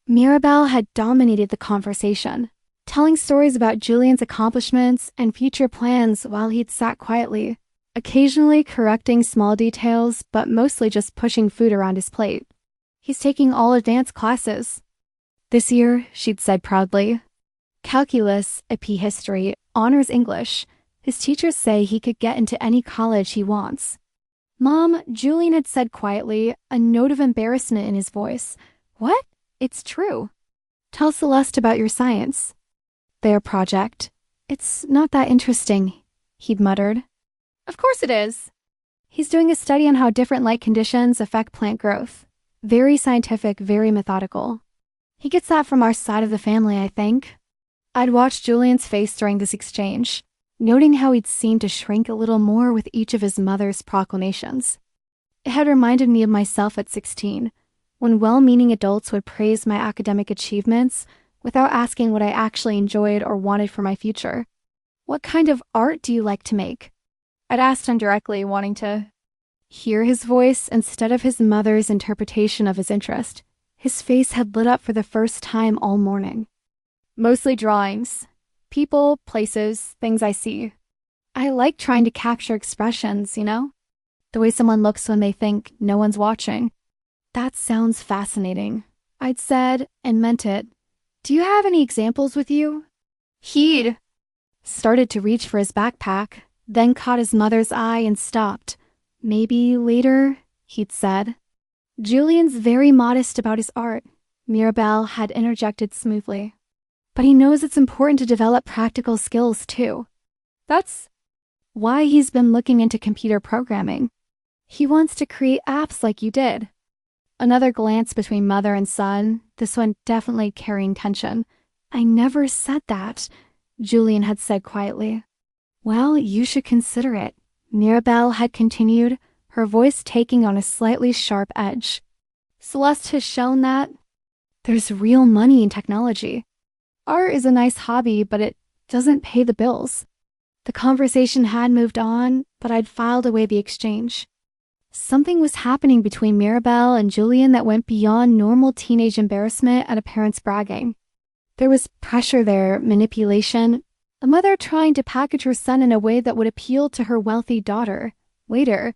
Mirabelle had dominated the conversation, telling stories about Julian's accomplishments and future plans while he'd sat quietly, occasionally correcting small details, but mostly just pushing food around his plate. He's taking all advanced classes. This year, she'd said proudly. Calculus, AP History, honors English. His teachers say he could get into any college he wants. Mom, Julian had said quietly, a note of embarrassment in his voice. What? It's true. Tell Celeste about your science. Their project. It's not that interesting, he'd muttered. Of course it is. He's doing a study on how different light conditions affect plant growth. Very scientific, very methodical. He gets that from our side of the family, I think. I'd watched Julian's face during this exchange, noting how he'd seemed to shrink a little more with each of his mother's proclamations. It had reminded me of myself at 16, when well-meaning adults would praise my academic achievements without asking what I actually enjoyed or wanted for my future. What kind of art do you like to make? I'd asked indirectly, wanting to hear his voice instead of his mother's interpretation of his interest. His face had lit up for the first time all morning. Mostly drawings. People, places, things I see. I like trying to capture expressions, you know? The way someone looks when they think no one's watching. That sounds fascinating, I'd said, and meant it. Do you have any examples with you? He'd started to reach for his backpack, then caught his mother's eye and stopped. Maybe later, he'd said. Julian's very modest about his art, Mirabelle had interjected smoothly. But he knows it's important to develop practical skills too. That's why he's been looking into computer programming. He wants to create apps like you did. Another glance between mother and son, this one definitely carrying tension. I never said that, Julian had said quietly. Well, you should consider it, Mirabelle had continued, her voice taking on a slightly sharp edge. Celeste has shown that there's real money in technology. Art is a nice hobby, but it doesn't pay the bills. The conversation had moved on, but I'd filed away the exchange. Something was happening between Mirabelle and Julian that went beyond normal teenage embarrassment at a parent's bragging. There was pressure there, manipulation, a mother trying to package her son in a way that would appeal to her wealthy daughter. Later,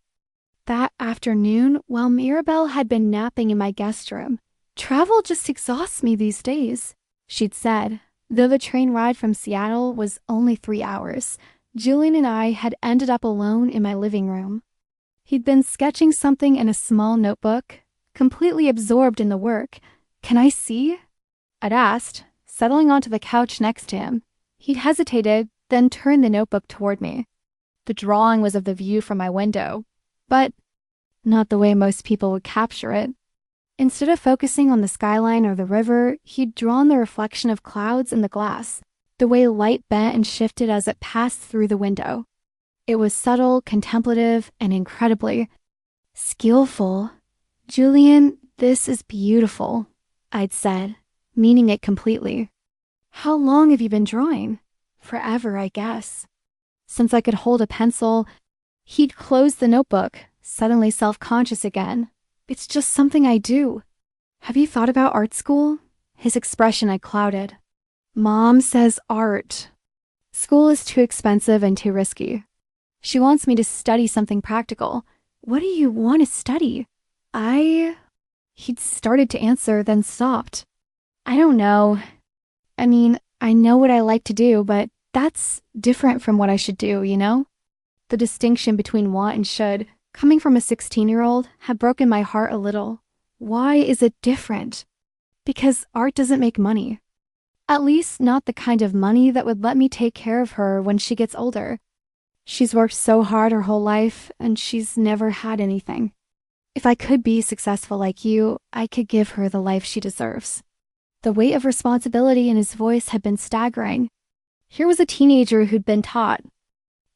that afternoon, while Mirabelle had been napping in my guest room, travel just exhausts me these days, she'd said. Though the train ride from Seattle was only 3 hours, Julian and I had ended up alone in my living room. He'd been sketching something in a small notebook, completely absorbed in the work. Can I see? I'd asked, settling onto the couch next to him. He'd hesitated, then turned the notebook toward me. The drawing was of the view from my window, but not the way most people would capture it. Instead of focusing on the skyline or the river, he'd drawn the reflection of clouds in the glass, the way light bent and shifted as it passed through the window. It was subtle, contemplative, and incredibly skillful. Julian, this is beautiful, I'd said, meaning it completely. How long have you been drawing? Forever, I guess. Since I could hold a pencil, he'd closed the notebook, suddenly self-conscious again. It's just something I do. Have you thought about art school? His expression had clouded. Mom says art. School is too expensive and too risky. She wants me to study something practical. What do you want to study? He'd started to answer, then stopped. I don't know. I mean, I know what I like to do, but that's different from what I should do, you know? The distinction between want and should, coming from a 16-year-old, had broken my heart a little. Why is it different? Because art doesn't make money. At least not the kind of money that would let me take care of her when she gets older. She's worked so hard her whole life, and she's never had anything. If I could be successful like you, I could give her the life she deserves. The weight of responsibility in his voice had been staggering. Here was a teenager who'd been taught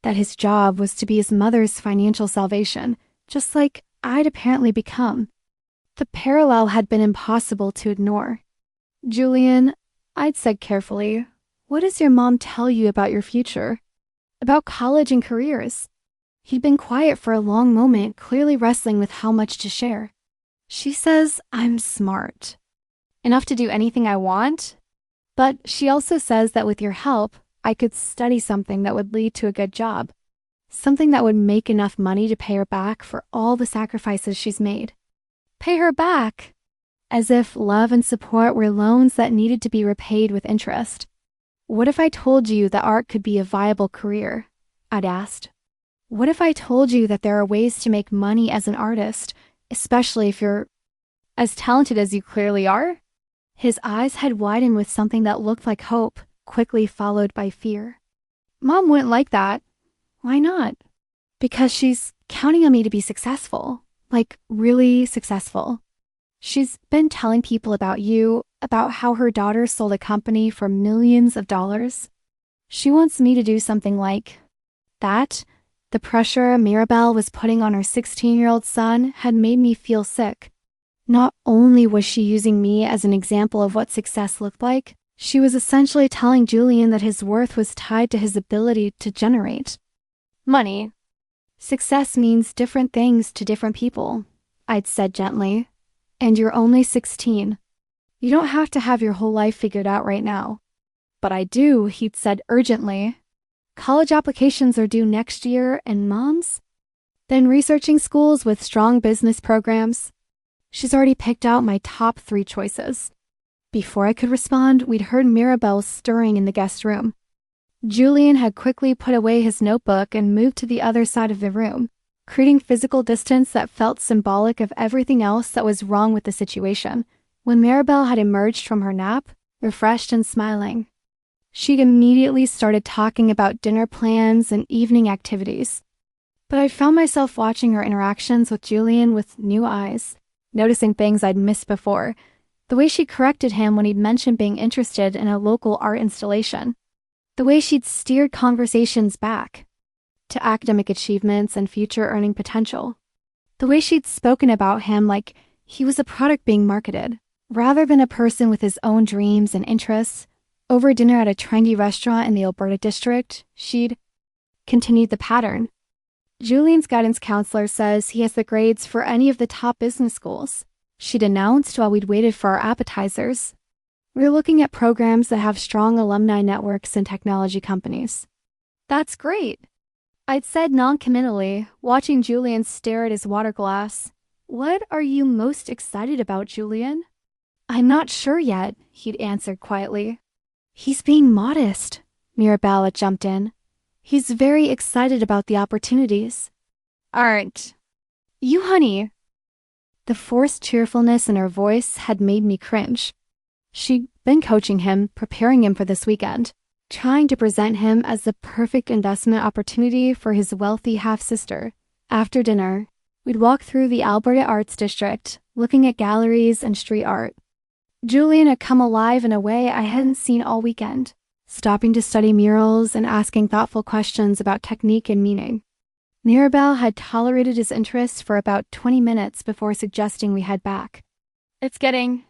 that his job was to be his mother's financial salvation, just like I'd apparently become. The parallel had been impossible to ignore. Julian, I'd said carefully, what does your mom tell you about your future? About college and careers? He'd been quiet for a long moment, clearly wrestling with how much to share. She says I'm smart, enough to do anything I want, but she also says that with your help, I could study something that would lead to a good job, something that would make enough money to pay her back for all the sacrifices she's made. Pay her back! As if love and support were loans that needed to be repaid with interest. What if I told you that art could be a viable career? I'd asked. What if I told you that there are ways to make money as an artist, especially if you're as talented as you clearly are? His eyes had widened with something that looked like hope, quickly followed by fear. Mom wouldn't like that. Why not? Because she's counting on me to be successful, like really successful. She's been telling people about you, about how her daughter sold a company for millions of dollars. She wants me to do something like that. The pressure Mirabelle was putting on her 16-year-old son had made me feel sick. Not only was she using me as an example of what success looked like, she was essentially telling Julian that his worth was tied to his ability to generate money. Success means different things to different people, I'd said gently. And you're only 16. You don't have to have your whole life figured out right now. But I do, he'd said urgently. College applications are due next year, and Mom's been researching schools with strong business programs. She's already picked out my top 3 choices. Before I could respond, we'd heard Mirabelle stirring in the guest room. Julian had quickly put away his notebook and moved to the other side of the room, creating physical distance that felt symbolic of everything else that was wrong with the situation. When Mirabelle had emerged from her nap, refreshed and smiling, she'd immediately started talking about dinner plans and evening activities. But I found myself watching her interactions with Julian with new eyes, noticing things I'd missed before. The way she corrected him when he'd mentioned being interested in a local art installation. The way she'd steered conversations back to academic achievements and future earning potential. The way she'd spoken about him like he was a product being marketed, rather than a person with his own dreams and interests. Over dinner at a trendy restaurant in the Alberta district, she'd continued the pattern. Julian's guidance counselor says he has the grades for any of the top business schools, she'd announced while we'd waited for our appetizers. We're looking at programs that have strong alumni networks in technology companies. That's great, I'd said non-committally, watching Julian stare at his water glass. What are you most excited about, Julian? I'm not sure yet, he'd answered quietly. He's being modest, Mirabelle had jumped in. He's very excited about the opportunities. Aren't you, honey? The forced cheerfulness in her voice had made me cringe. She'd been coaching him, preparing him for this weekend, trying to present him as the perfect investment opportunity for his wealthy half-sister. After dinner, we'd walk through the Alberta Arts District, looking at galleries and street art. Julian had come alive in a way I hadn't seen all weekend, stopping to study murals and asking thoughtful questions about technique and meaning. Mirabelle had tolerated his interest for about 20 minutes before suggesting we head back. It's getting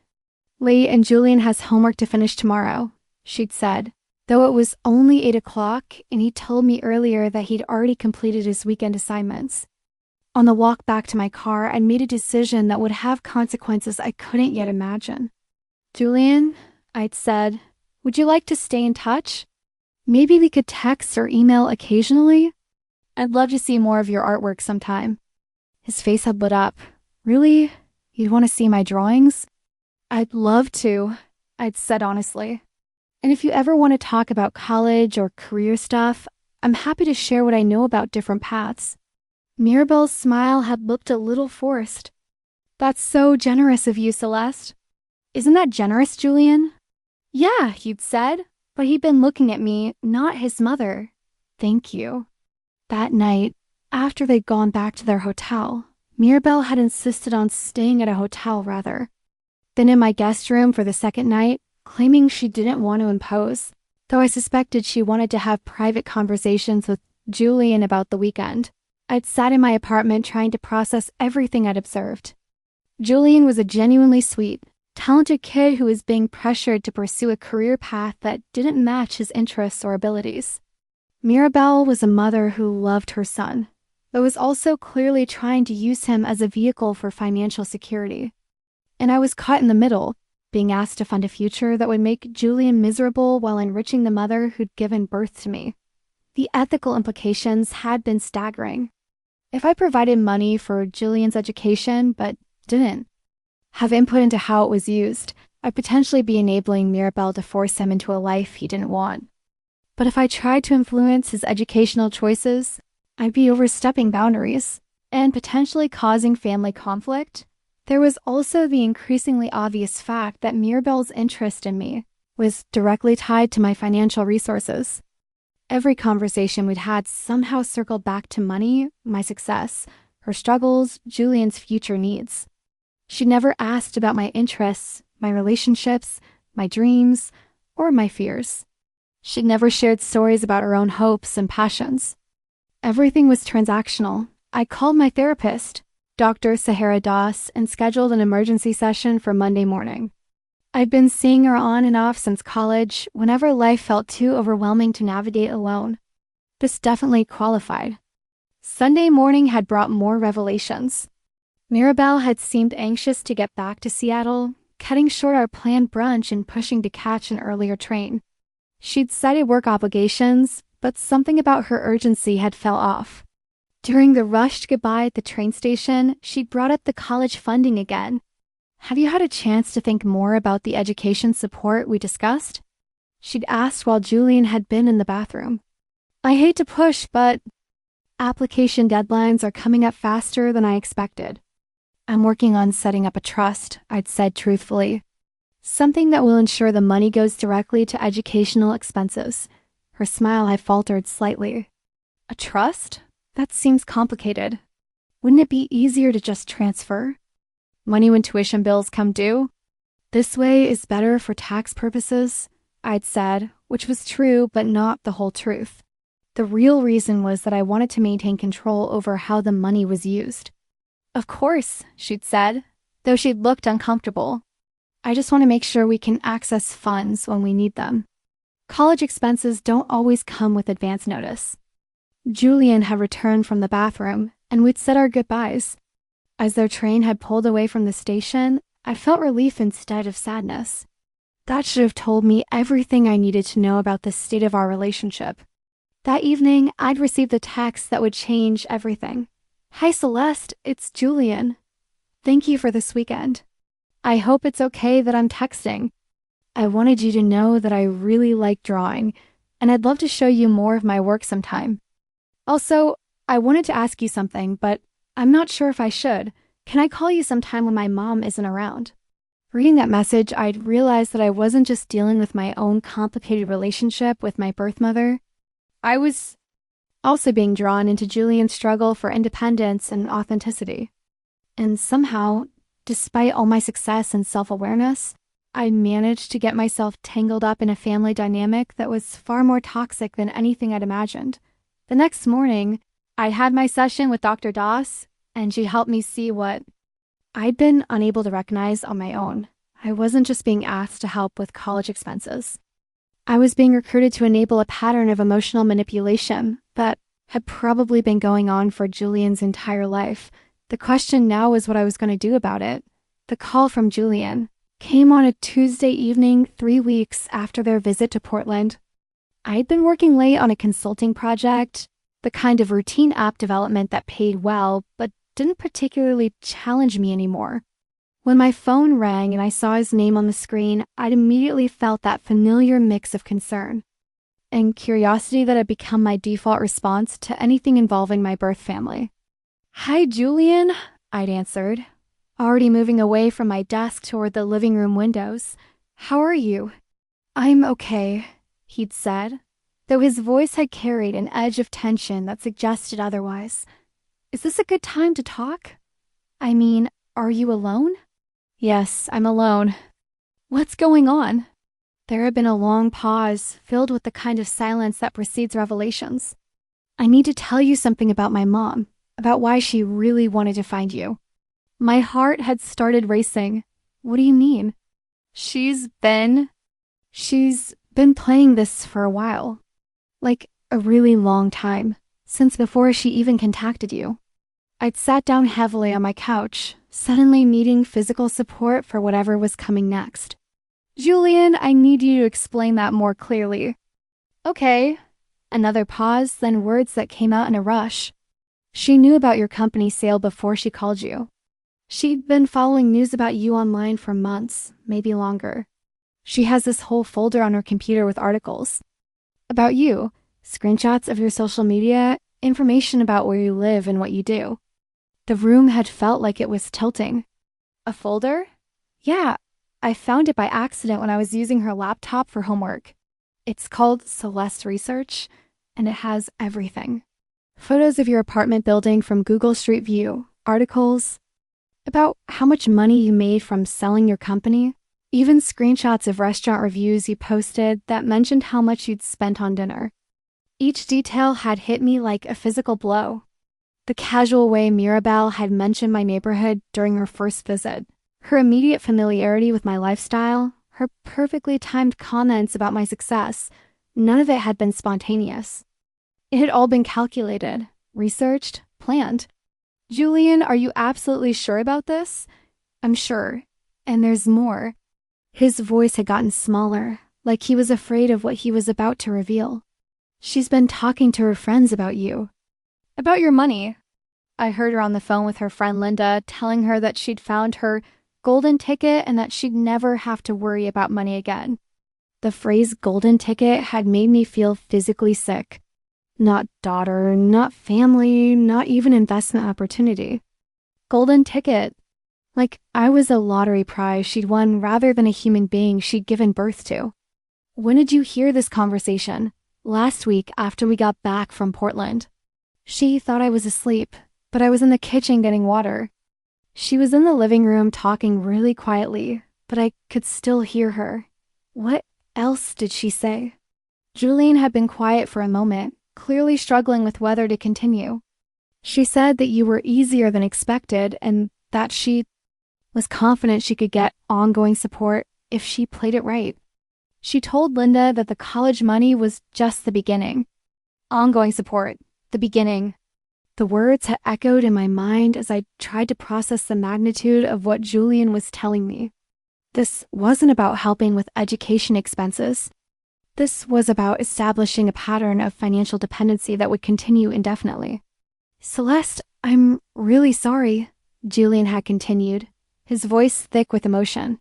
late and Julian has homework to finish tomorrow, she'd said, though it was only 8 o'clock and he told me earlier that he'd already completed his weekend assignments. On the walk back to my car, I'd made a decision that would have consequences I couldn't yet imagine. Julian, I'd said, would you like to stay in touch? Maybe we could text or email occasionally? I'd love to see more of your artwork sometime. His face had lit up. Really? You'd want to see my drawings? I'd love to, I'd said honestly. And if you ever want to talk about college or career stuff, I'm happy to share what I know about different paths. Mirabelle's smile had looked a little forced. That's so generous of you, Celeste. Isn't that generous, Julian? Yeah, he'd said, but he'd been looking at me, not his mother. Thank you. That night, after they'd gone back to their hotel, Mirabelle had insisted on staying at a hotel rather than in my guest room for the second night, claiming she didn't want to impose, though I suspected she wanted to have private conversations with Julian about the weekend. I'd sat in my apartment trying to process everything I'd observed. Julian was a genuinely sweet, talented kid who was being pressured to pursue a career path that didn't match his interests or abilities. Mirabelle was a mother who loved her son, but was also clearly trying to use him as a vehicle for financial security. And I was caught in the middle, being asked to fund a future that would make Julian miserable while enriching the mother who'd given birth to me. The ethical implications had been staggering. If I provided money for Julian's education but didn't have input into how it was used, I'd potentially be enabling Mirabel to force him into a life he didn't want. But if I tried to influence his educational choices, I'd be overstepping boundaries and potentially causing family conflict. There was also the increasingly obvious fact that Mirabel's interest in me was directly tied to my financial resources. Every conversation we'd had somehow circled back to money, my success, her struggles, Julian's future needs. She never asked about my interests, my relationships, my dreams, or my fears. She'd never shared stories about her own hopes and passions. Everything was transactional. I called my therapist, Dr. Sahara Das, and scheduled an emergency session for Monday morning. I'd been seeing her on and off since college, whenever life felt too overwhelming to navigate alone. This definitely qualified. Sunday morning had brought more revelations. Mirabel had seemed anxious to get back to Seattle, cutting short our planned brunch and pushing to catch an earlier train. She'd cited work obligations, but something about her urgency had fell off. During the rushed goodbye at the train station, she'd brought up the college funding again. "Have you had a chance to think more about the education support we discussed?" She'd asked while Julian had been in the bathroom. "I hate to push, but application deadlines are coming up faster than I expected. I'm working on setting up a trust," I'd said truthfully. "Something that will ensure the money goes directly to educational expenses." Her smile had faltered slightly. "A trust? That seems complicated. Wouldn't it be easier to just transfer? Money when tuition bills come due? This way is better for tax purposes," I'd said, which was true but not the whole truth. The real reason was that I wanted to maintain control over how the money was used. "Of course," she'd said, though she'd looked uncomfortable. "I just want to make sure we can access funds when we need them. College expenses don't always come with advance notice." Julian had returned from the bathroom, and we'd said our goodbyes. As their train had pulled away from the station, I felt relief instead of sadness. That should have told me everything I needed to know about the state of our relationship. That evening, I'd received a text that would change everything. "Hi, Celeste, it's Julian. Thank you for this weekend. I hope it's okay that I'm texting. I wanted you to know that I really like drawing, and I'd love to show you more of my work sometime. Also, I wanted to ask you something, but I'm not sure if I should. Can I call you sometime when my mom isn't around?" Reading that message, I'd realized that I wasn't just dealing with my own complicated relationship with my birth mother. I was also being drawn into Julian's struggle for independence and authenticity. And somehow, despite all my success and self-awareness, I managed to get myself tangled up in a family dynamic that was far more toxic than anything I'd imagined. The next morning, I had my session with Dr. Das, and she helped me see what I'd been unable to recognize on my own. I wasn't just being asked to help with college expenses. I was being recruited to enable a pattern of emotional manipulation that had probably been going on for Julian's entire life. The question now was what I was going to do about it. The call from Julian came on a Tuesday evening 3 weeks after their visit to Portland. I'd been working late on a consulting project, the kind of routine app development that paid well but didn't particularly challenge me anymore. When my phone rang and I saw his name on the screen, I'd immediately felt that familiar mix of concern and curiosity that had become my default response to anything involving my birth family. "Hi, Julian," I'd answered, already moving away from my desk toward the living room windows. "How are you?" "I'm okay," he'd said, though his voice had carried an edge of tension that suggested otherwise. "Is this a good time to talk? I mean, are you alone?" "Yes, I'm alone." "What's going on?" There had been a long pause, filled with the kind of silence that precedes revelations. "I need to tell you something about my mom, about why she really wanted to find you." My heart had started racing. "What do you mean?" She's been playing this for a while. Like a really long time. since before she even contacted you. I'd sat down heavily on my couch, suddenly needing physical support for whatever was coming next. Julian, I need you to explain that more clearly. Okay. Another pause, then words that came out in a rush. She knew about your company sale before she called you. She'd been following news about you online for months, maybe longer. She has this whole folder on her computer with articles about you, screenshots of your social media, information about where you live and what you do. The room had felt like it was tilting. A folder? Yeah, I found it by accident when I was using her laptop for homework. It's called Celeste Research, and it has everything. Photos of your apartment building from Google Street View, articles about how much money you made from selling your company, even screenshots of restaurant reviews you posted that mentioned how much you'd spent on dinner. Each detail had hit me like a physical blow. The casual way Mirabelle had mentioned my neighborhood during her first visit, her immediate familiarity with my lifestyle, her perfectly timed comments about my success, none of it had been spontaneous. It had all been calculated, researched, planned. Julian, are you absolutely sure about this? I'm sure. And there's more. His voice had gotten smaller, like he was afraid of what he was about to reveal. She's been talking to her friends about you. About your money. I heard her on the phone with her friend Linda, telling her that she'd found her golden ticket and that she'd never have to worry about money again. The phrase golden ticket had made me feel physically sick. Not daughter, not family, not even investment opportunity. Golden ticket. Like I was a lottery prize she'd won rather than a human being she'd given birth to. When did you hear this conversation? Last week after we got back from Portland. She thought I was asleep, but I was in the kitchen getting water. She was in the living room talking really quietly, but I could still hear her. What else did she say? Julian had been quiet for a moment, clearly struggling with whether to continue. She said that you were easier than expected and that she was confident she could get ongoing support if she played it right. She told Linda that the college money was just the beginning. Ongoing support. The beginning. The words had echoed in my mind as I tried to process the magnitude of what Julian was telling me. This wasn't about helping with education expenses. This was about establishing a pattern of financial dependency that would continue indefinitely. Celeste, I'm really sorry, Julian had continued, his voice thick with emotion.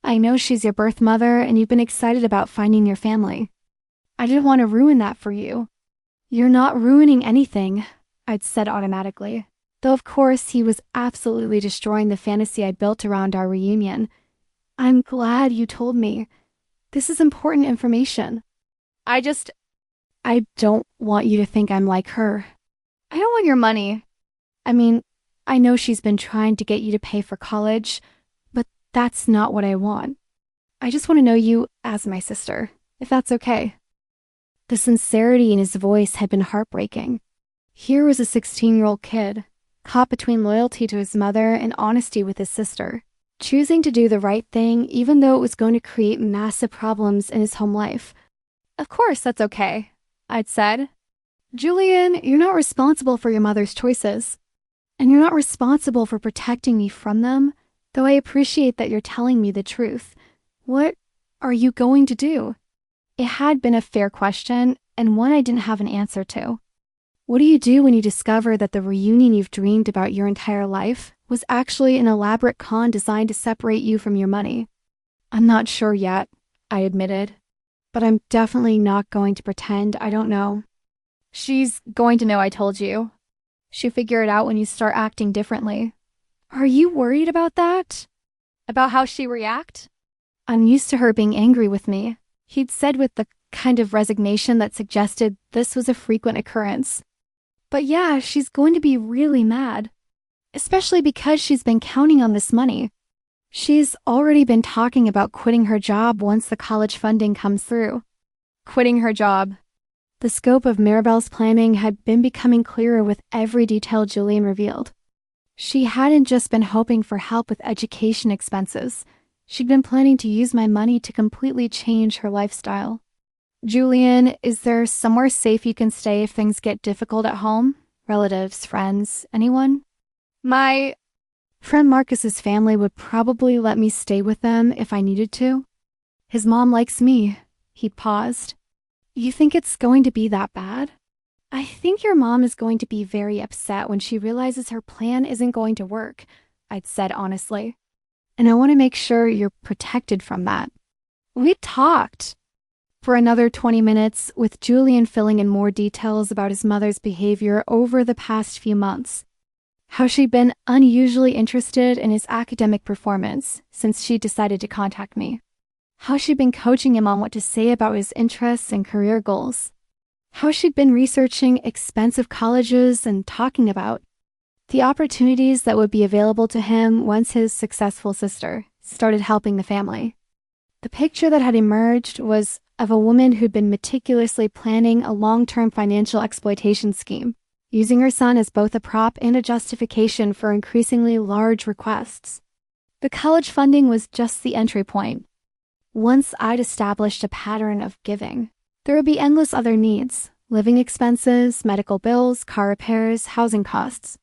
I know she's your birth mother and you've been excited about finding your family. I didn't want to ruin that for you. You're not ruining anything, I'd said automatically, though of course he was absolutely destroying the fantasy I'd built around our reunion. I'm glad you told me. This is important information. I don't want you to think I'm like her. I don't want your money. I mean, I know she's been trying to get you to pay for college, but that's not what I want. I just want to know you as my sister, if that's okay. The sincerity in his voice had been heartbreaking. Here was a 16-year-old kid, caught between loyalty to his mother and honesty with his sister, choosing to do the right thing even though it was going to create massive problems in his home life. Of course, that's okay, I'd said. Julian, you're not responsible for your mother's choices, and you're not responsible for protecting me from them, though I appreciate that you're telling me the truth. What are you going to do? It had been a fair question, and one I didn't have an answer to. What do you do when you discover that the reunion you've dreamed about your entire life was actually an elaborate con designed to separate you from your money? I'm not sure yet, I admitted, but I'm definitely not going to pretend I don't know. She's going to know I told you. She'll figure it out when you start acting differently. Are you worried about that? About how she react? I'm used to her being angry with me, he'd said with the kind of resignation that suggested this was a frequent occurrence. But yeah, she's going to be really mad, especially because she's been counting on this money. She's already been talking about quitting her job once the college funding comes through. Quitting her job. The scope of Mirabelle's planning had been becoming clearer with every detail Julian revealed. She hadn't just been hoping for help with education expenses. She'd been planning to use my money to completely change her lifestyle. Julian, is there somewhere safe you can stay if things get difficult at home? Relatives, friends, anyone? My friend Marcus's family would probably let me stay with them if I needed to. His mom likes me. He paused. You think it's going to be that bad? I think your mom is going to be very upset when she realizes her plan isn't going to work, I'd said honestly. And I want to make sure you're protected from that. We talked for another 20 minutes, with Julian filling in more details about his mother's behavior over the past few months. How she'd been unusually interested in his academic performance since she decided to contact me. How she'd been coaching him on what to say about his interests and career goals. How she'd been researching expensive colleges and talking about the opportunities that would be available to him once his successful sister started helping the family. The picture that had emerged was of a woman who'd been meticulously planning a long-term financial exploitation scheme, using her son as both a prop and a justification for increasingly large requests. The college funding was just the entry point. Once I'd established a pattern of giving, there would be endless other needs: living expenses, medical bills, car repairs, housing costs.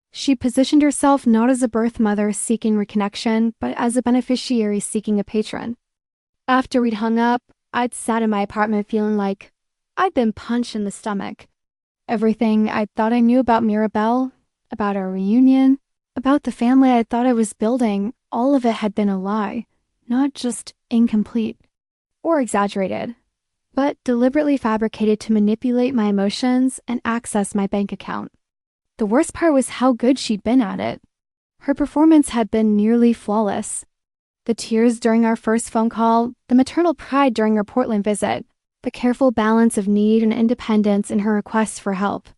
She positioned herself not as a birth mother seeking reconnection, but as a beneficiary seeking a patron. After we'd hung up, I'd sat in my apartment feeling like I'd been punched in the stomach. Everything I thought I knew about Mirabelle, about our reunion, about the family I thought I was building, all of it had been a lie, not just incomplete or exaggerated, but deliberately fabricated to manipulate my emotions and access my bank account. The worst part was how good she'd been at it. Her performance had been nearly flawless. The tears during our first phone call, the maternal pride during her Portland visit, the careful balance of need and independence in her requests for help.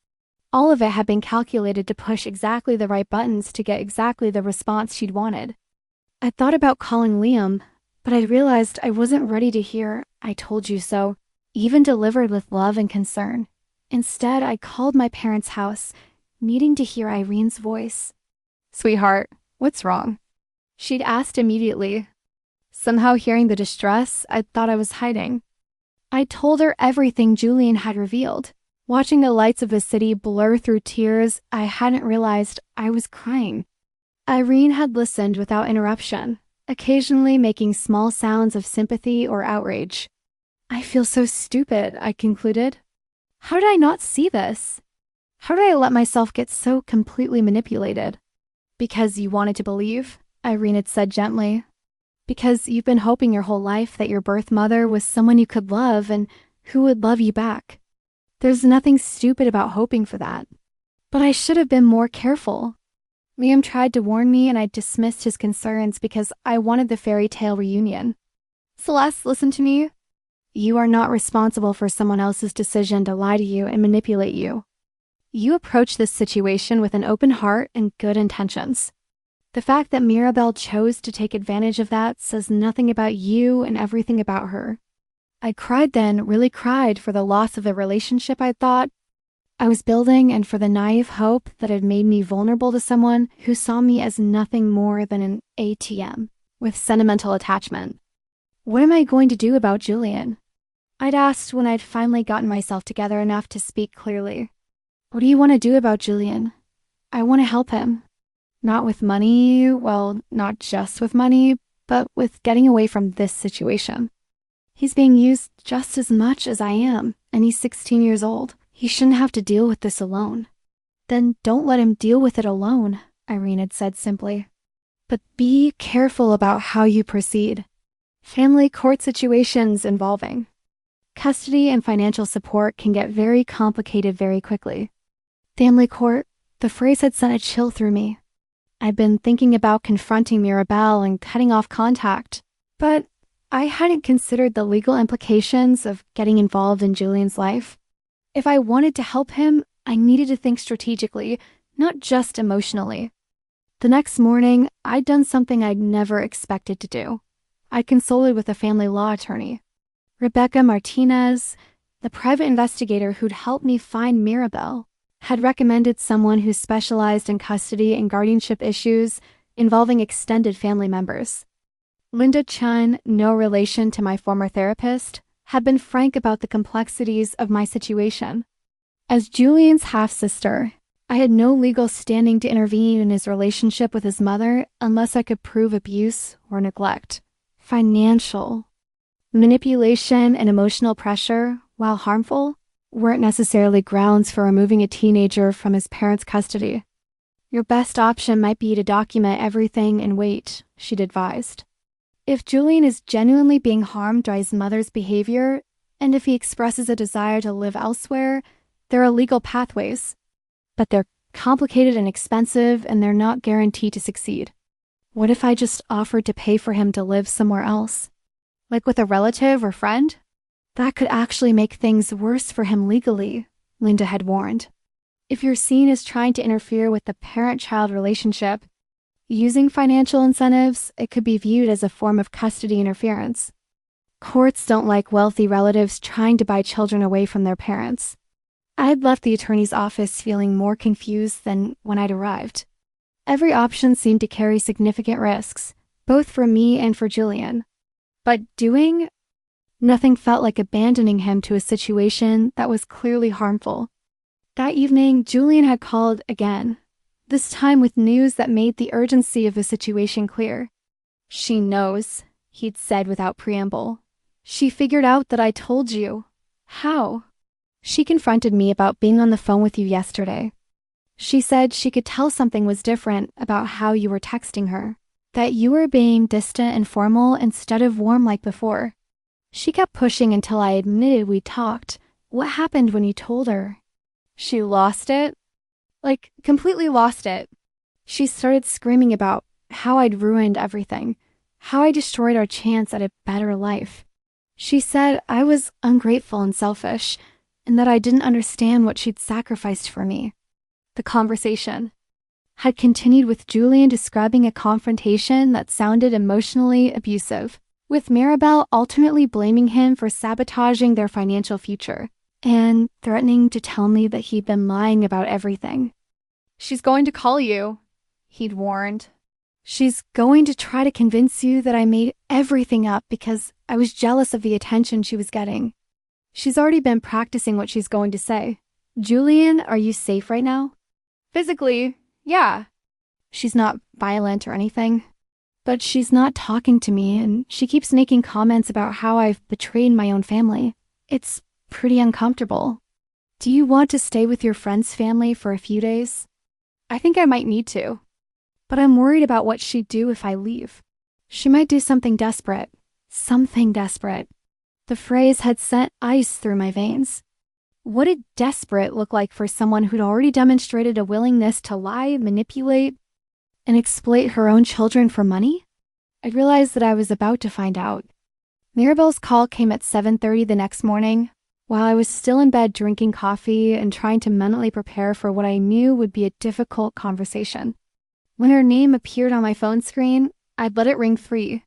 All of it had been calculated to push exactly the right buttons to get exactly the response she'd wanted. I thought about calling Liam, but I realized I wasn't ready to hear "I told you so," even delivered with love and concern. Instead, I called my parents' house, needing to hear Irene's voice. "Sweetheart, what's wrong?" She'd asked immediately. Somehow hearing the distress, I thought I was hiding. I told her everything Julian had revealed. Watching the lights of the city blur through tears, I hadn't realized I was crying. Irene had listened without interruption, occasionally making small sounds of sympathy or outrage. I feel so stupid, I concluded. How did I not see this? How did I let myself get so completely manipulated? Because you wanted to believe, Irene had said gently. Because you've been hoping your whole life that your birth mother was someone you could love and who would love you back. There's nothing stupid about hoping for that. But I should have been more careful. Liam tried to warn me and I dismissed his concerns because I wanted the fairy tale reunion. Celeste, listen to me. You are not responsible for someone else's decision to lie to you and manipulate you. You approach this situation with an open heart and good intentions. The fact that Mirabelle chose to take advantage of that says nothing about you and everything about her. I cried then, really cried, for the loss of the relationship I thought I was building and for the naive hope that had made me vulnerable to someone who saw me as nothing more than an ATM with sentimental attachment. What am I going to do about Julian? I'd asked when I'd finally gotten myself together enough to speak clearly. What do you want to do about Julian? I want to help him. Not with money, well, not just with money, but with getting away from this situation. He's being used just as much as I am, and he's 16 years old. He shouldn't have to deal with this alone. Then don't let him deal with it alone, Irene had said simply. But be careful about how you proceed. Family court situations involving custody and financial support can get very complicated very quickly. Family court, the phrase had sent a chill through me. I'd been thinking about confronting Mirabelle and cutting off contact, but I hadn't considered the legal implications of getting involved in Julian's life. If I wanted to help him, I needed to think strategically, not just emotionally. The next morning, I'd done something I'd never expected to do. I'd consulted with a family law attorney. Rebecca Martinez, the private investigator who'd helped me find Mirabelle, had recommended someone who specialized in custody and guardianship issues involving extended family members. Linda Chun, no relation to my former therapist, had been frank about the complexities of my situation. As Julian's half-sister, I had no legal standing to intervene in his relationship with his mother unless I could prove abuse or neglect. Financial manipulation and emotional pressure, while harmful, weren't necessarily grounds for removing a teenager from his parents' custody. Your best option might be to document everything and wait, she'd advised. If Julian is genuinely being harmed by his mother's behavior, and if he expresses a desire to live elsewhere, there are legal pathways. But they're complicated and expensive, and they're not guaranteed to succeed. What if I just offered to pay for him to live somewhere else? Like with a relative or friend? That could actually make things worse for him legally, Linda had warned. If you're seen as trying to interfere with the parent-child relationship, using financial incentives, it could be viewed as a form of custody interference. Courts don't like wealthy relatives trying to buy children away from their parents. I'd left the attorney's office feeling more confused than when I'd arrived. Every option seemed to carry significant risks, both for me and for Julian. But nothing felt like abandoning him to a situation that was clearly harmful. That evening, Julian had called again, this time with news that made the urgency of the situation clear. "She knows," he'd said without preamble. "She figured out that I told you." "How?" "She confronted me about being on the phone with you yesterday. She said she could tell something was different about how you were texting her, that you were being distant and formal instead of warm like before. She kept pushing until I admitted we talked. What happened when you told her?" "She lost it? Like, completely lost it. She started screaming about how I'd ruined everything, how I destroyed our chance at a better life. She said I was ungrateful and selfish, and that I didn't understand what she'd sacrificed for me." The conversation had continued with Julian describing a confrontation that sounded emotionally abusive, with Mirabelle ultimately blaming him for sabotaging their financial future and threatening to tell me that he'd been lying about everything. "She's going to call you," he'd warned. "She's going to try to convince you that I made everything up because I was jealous of the attention she was getting. She's already been practicing what she's going to say. Julian, are you safe right now?" "Physically, yeah." "She's not violent or anything?" "But she's not talking to me, and she keeps making comments about how I've betrayed my own family. It's pretty uncomfortable. Do you want to stay with your friend's family for a few days?" "I think I might need to. But I'm worried about what she'd do if I leave. She might do something desperate. Something desperate." The phrase had sent ice through my veins. What did desperate look like for someone who'd already demonstrated a willingness to lie, manipulate, and exploit her own children for money? I realized that I was about to find out. Mirabelle's call came at 7:30 the next morning, while I was still in bed drinking coffee and trying to mentally prepare for what I knew would be a difficult conversation. When her name appeared on my phone screen, I'd let it ring 3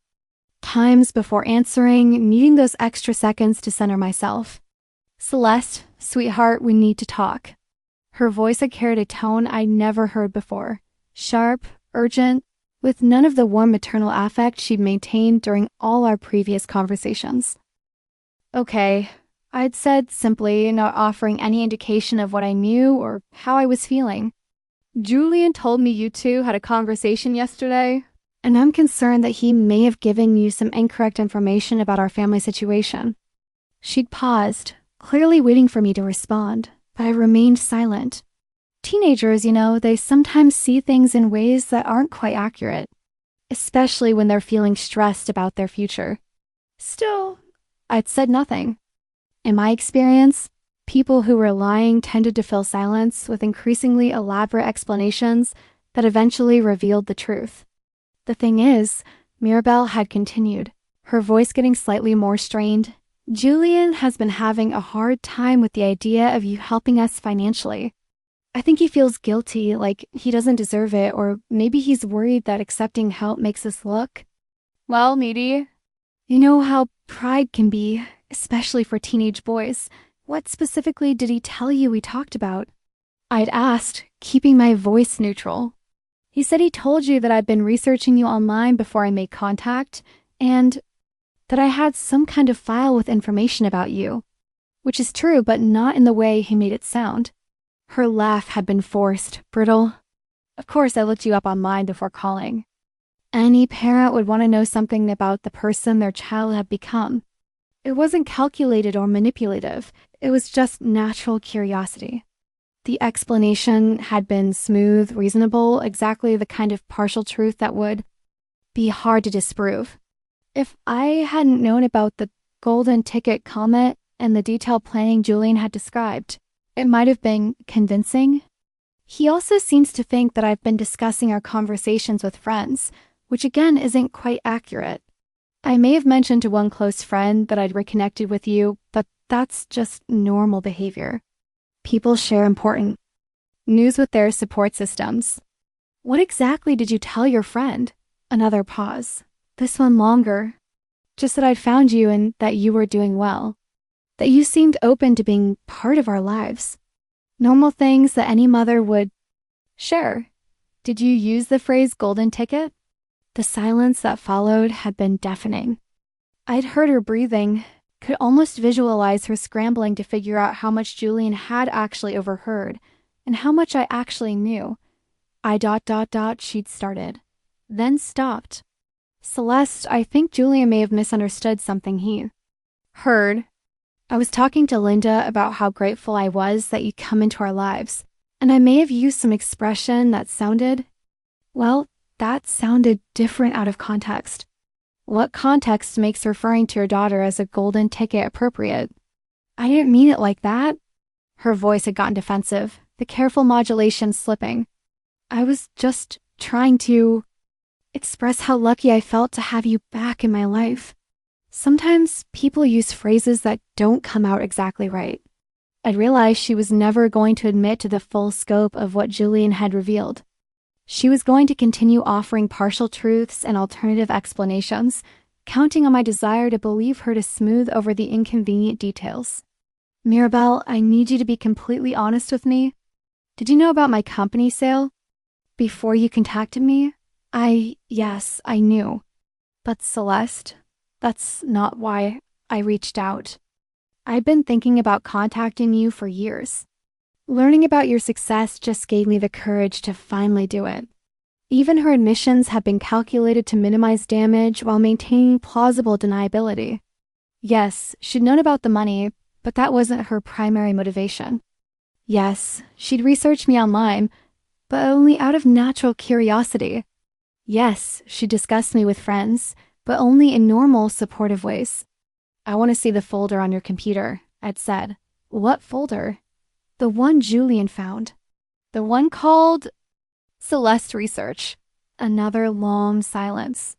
times before answering, needing those extra seconds to center myself. "Celeste, sweetheart, we need to talk." Her voice had carried a tone I'd never heard before, sharp, urgent, with none of the warm maternal affect she'd maintained during all our previous conversations. "Okay," I'd said simply, not offering any indication of what I knew or how I was feeling. "Julian told me you two had a conversation yesterday, and I'm concerned that he may have given you some incorrect information about our family situation." She'd paused, clearly waiting for me to respond, but I remained silent. Teenagers, they sometimes see things in ways that aren't quite accurate, especially when they're feeling stressed about their future. Still, I'd said nothing. In my experience, people who were lying tended to fill silence with increasingly elaborate explanations that eventually revealed the truth. The thing is, Mirabelle had continued, her voice getting slightly more strained. "Julian has been having a hard time with the idea of you helping us financially. I think he feels guilty, like he doesn't deserve it, or maybe he's worried that accepting help makes us look, well, needy. You know how pride can be, especially for teenage boys. What specifically did he tell you we talked about?" I'd asked, keeping my voice neutral. "He said he told you that I'd been researching you online before I made contact, and..." that I had some kind of file with information about you. Which is true, but not in the way he made it sound. Her laugh had been forced, brittle. Of course, I looked you up online before calling. Any parent would want to know something about the person their child had become. It wasn't calculated or manipulative. It was just natural curiosity. The explanation had been smooth, reasonable, exactly the kind of partial truth that would be hard to disprove. If I hadn't known about the golden ticket comment and the detailed planning Julian had described, it might have been convincing. He also seems to think that I've been discussing our conversations with friends, which again isn't quite accurate. I may have mentioned to one close friend that I'd reconnected with you, but that's just normal behavior. People share important news with their support systems. What exactly did you tell your friend? Another pause. This one longer. Just that I'd found you and that you were doing well. That you seemed open to being part of our lives. Normal things that any mother would share. Did you use the phrase golden ticket? The silence that followed had been deafening. I'd heard her breathing, could almost visualize her scrambling to figure out how much Julian had actually overheard and how much I actually knew. She'd started, then stopped. Celeste, I think Julian may have misunderstood something he heard. I was talking to Linda about how grateful I was that you'd come into our lives, and I may have used some expression that sounded different out of context. What context makes referring to your daughter as a golden ticket appropriate? I didn't mean it like that. Her voice had gotten defensive, the careful modulation slipping. I was just trying to express how lucky I felt to have you back in my life. Sometimes people use phrases that don't come out exactly right. I'd realized she was never going to admit to the full scope of what Julian had revealed. She was going to continue offering partial truths and alternative explanations, counting on my desire to believe her to smooth over the inconvenient details. Mirabelle, I need you to be completely honest with me. Did you know about my company sale? Before you contacted me? Yes, I knew. But Celeste, that's not why I reached out. I've been thinking about contacting you for years. Learning about your success just gave me the courage to finally do it. Even her admissions have been calculated to minimize damage while maintaining plausible deniability. Yes, she'd known about the money, but that wasn't her primary motivation. Yes, she'd researched me online, but only out of natural curiosity. Yes, she discussed me with friends, but only in normal, supportive ways. I want to see the folder on your computer, I'd said. What folder? The one Julian found. The one called Celeste Research. Another long silence.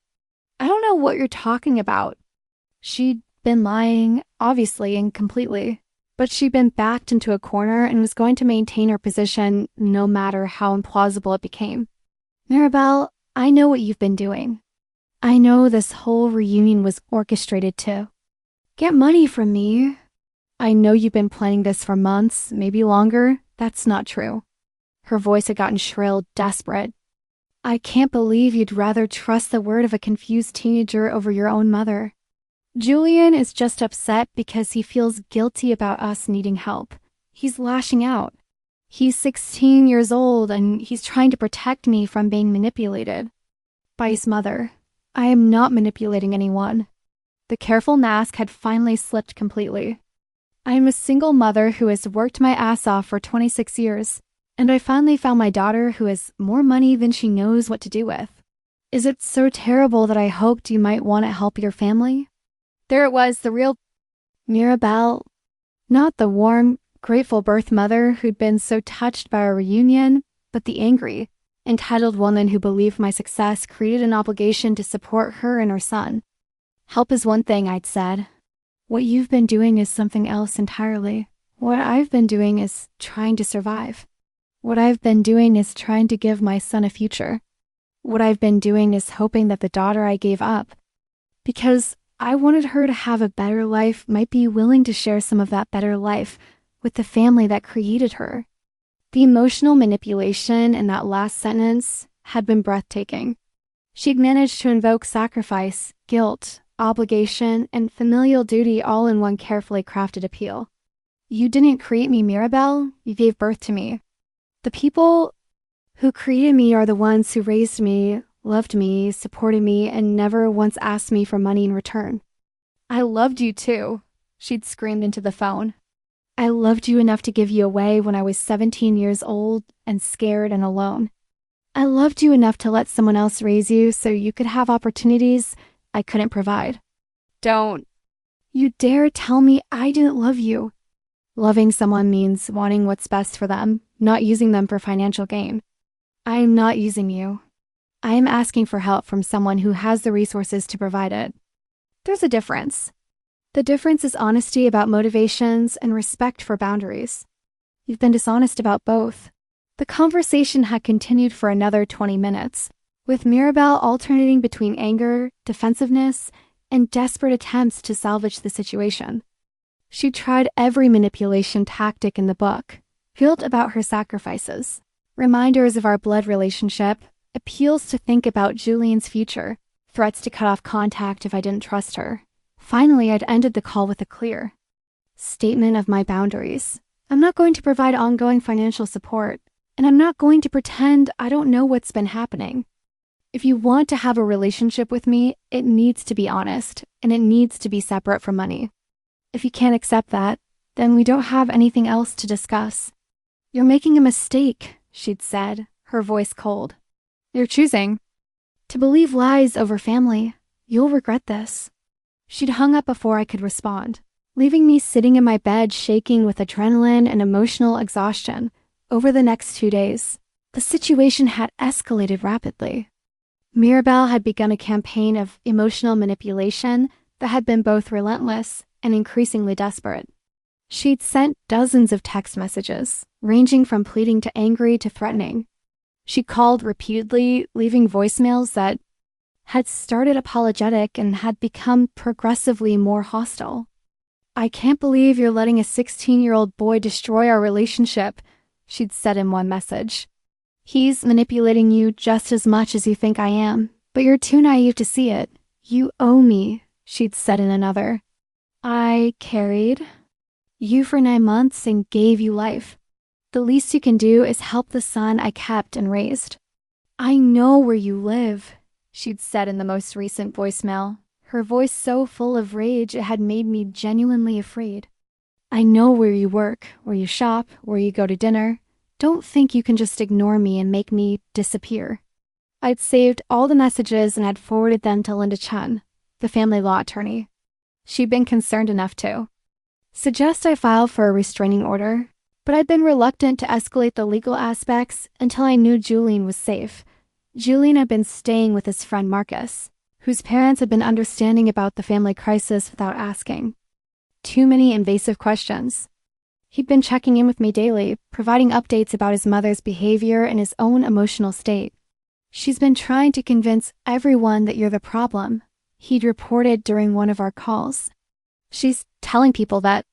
I don't know what you're talking about. She'd been lying, obviously and completely, but she'd been backed into a corner and was going to maintain her position no matter how implausible it became. Mirabelle, I know what you've been doing. I know this whole reunion was orchestrated to get money from me. I know you've been planning this for months, maybe longer. That's not true. Her voice had gotten shrill, desperate. I can't believe you'd rather trust the word of a confused teenager over your own mother. Julian is just upset because he feels guilty about us needing help. He's lashing out. He's 16 years old and he's trying to protect me from being manipulated by his mother. I am not manipulating anyone. The careful mask had finally slipped completely. I am a single mother who has worked my ass off for 26 years, and I finally found my daughter who has more money than she knows what to do with. Is it so terrible that I hoped you might want to help your family? There it was, the real Mirabelle, not the warm, grateful birth mother who'd been so touched by our reunion, but the angry, entitled woman who believed my success created an obligation to support her and her son. Help is one thing, I'd said. What you've been doing is something else entirely. What I've been doing is trying to survive. What I've been doing is trying to give my son a future. What I've been doing is hoping that the daughter I gave up, because I wanted her to have a better life, might be willing to share some of that better life with the family that created her. The emotional manipulation in that last sentence had been breathtaking. She'd managed to invoke sacrifice, guilt, obligation, and familial duty all in one carefully crafted appeal. You didn't create me, Mirabelle. You gave birth to me. The people who created me are the ones who raised me, loved me, supported me, and never once asked me for money in return. I loved you too, she'd screamed into the phone. I loved you enough to give you away when I was 17 years old and scared and alone. I loved you enough to let someone else raise you so you could have opportunities I couldn't provide. Don't you dare tell me I didn't love you. Loving someone means wanting what's best for them, not using them for financial gain. I'm not using you. I am asking for help from someone who has the resources to provide it. There's a difference. The difference is honesty about motivations and respect for boundaries. You've been dishonest about both. The conversation had continued for another 20 minutes, with Mirabelle alternating between anger, defensiveness, and desperate attempts to salvage the situation. She tried every manipulation tactic in the book, guilt about her sacrifices, reminders of our blood relationship, appeals to think about Julian's future, threats to cut off contact if I didn't trust her. Finally, I'd ended the call with a clear statement of my boundaries. I'm not going to provide ongoing financial support, and I'm not going to pretend I don't know what's been happening. If you want to have a relationship with me, it needs to be honest, and it needs to be separate from money. If you can't accept that, then we don't have anything else to discuss. You're making a mistake, she'd said, her voice cold. You're choosing to believe lies over family. You'll regret this. She'd hung up before I could respond, leaving me sitting in my bed shaking with adrenaline and emotional exhaustion. Over the next 2 days, the situation had escalated rapidly. Mirabelle had begun a campaign of emotional manipulation that had been both relentless and increasingly desperate. She'd sent dozens of text messages, ranging from pleading to angry to threatening. She called repeatedly, leaving voicemails that had started apologetic and had become progressively more hostile. I can't believe you're letting a 16-year-old boy destroy our relationship, she'd said in one message. He's manipulating you just as much as you think I am, but you're too naive to see it. You owe me, she'd said in another. I carried you for 9 months and gave you life. The least you can do is help the son I kept and raised. I know where you live, she'd said in the most recent voicemail, her voice so full of rage it had made me genuinely afraid. I know where you work, where you shop, where you go to dinner. Don't think you can just ignore me and make me disappear. I'd saved all the messages and had forwarded them to Linda Chun, the family law attorney. She'd been concerned enough to suggest I file for a restraining order, but I'd been reluctant to escalate the legal aspects until I knew Julian was safe. Julian had been staying with his friend Marcus, whose parents had been understanding about the family crisis without asking. Too many invasive questions. He'd been checking in with me daily, providing updates about his mother's behavior and his own emotional state. She's been trying to convince everyone that you're the problem, he'd reported during one of our calls. She's telling people that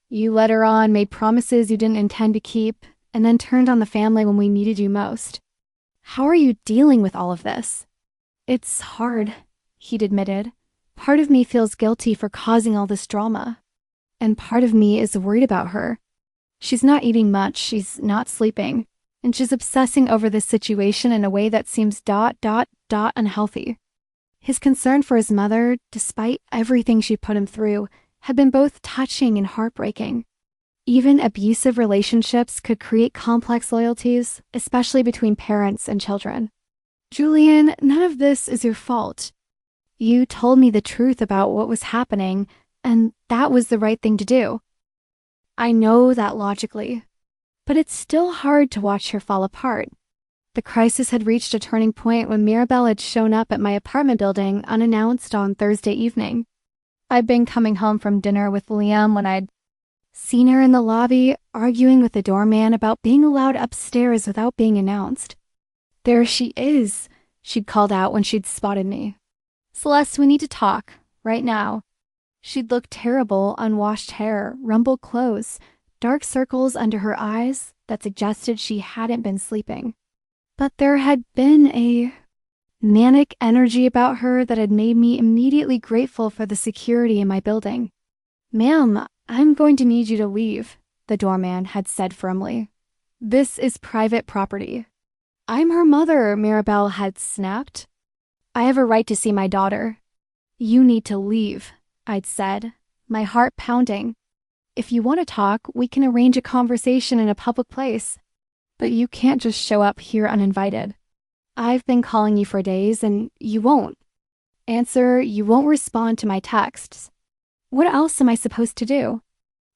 you led her on, made promises you didn't intend to keep, and then turned on the family when we needed you most. How are you dealing with all of this? It's hard, he'd admitted. Part of me feels guilty for causing all this drama. And part of me is worried about her. She's not eating much, she's not sleeping, and she's obsessing over this situation in a way that seems unhealthy. His concern for his mother, despite everything she put him through, had been both touching and heartbreaking. Even abusive relationships could create complex loyalties, especially between parents and children. Julian, none of this is your fault. You told me the truth about what was happening, and that was the right thing to do. I know that logically, but it's still hard to watch her fall apart. The crisis had reached a turning point when Mirabelle had shown up at my apartment building unannounced on Thursday evening. I'd been coming home from dinner with Liam when I'd seen her in the lobby arguing with the doorman about being allowed upstairs without being announced. There she is, she'd called out when she'd spotted me. Celeste, we need to talk, right now. She'd looked terrible, unwashed hair, rumpled clothes, dark circles under her eyes that suggested she hadn't been sleeping. But there had been a manic energy about her that had made me immediately grateful for the security in my building. "Ma'am, I'm going to need you to leave," the doorman had said firmly. "This is private property." "I'm her mother," Mirabelle had snapped. "I have a right to see my daughter." "You need to leave," I'd said, my heart pounding. "If you want to talk, we can arrange a conversation in a public place. But you can't just show up here uninvited. I've been calling you for days and you won't answer, you won't respond to my texts. What else am I supposed to do?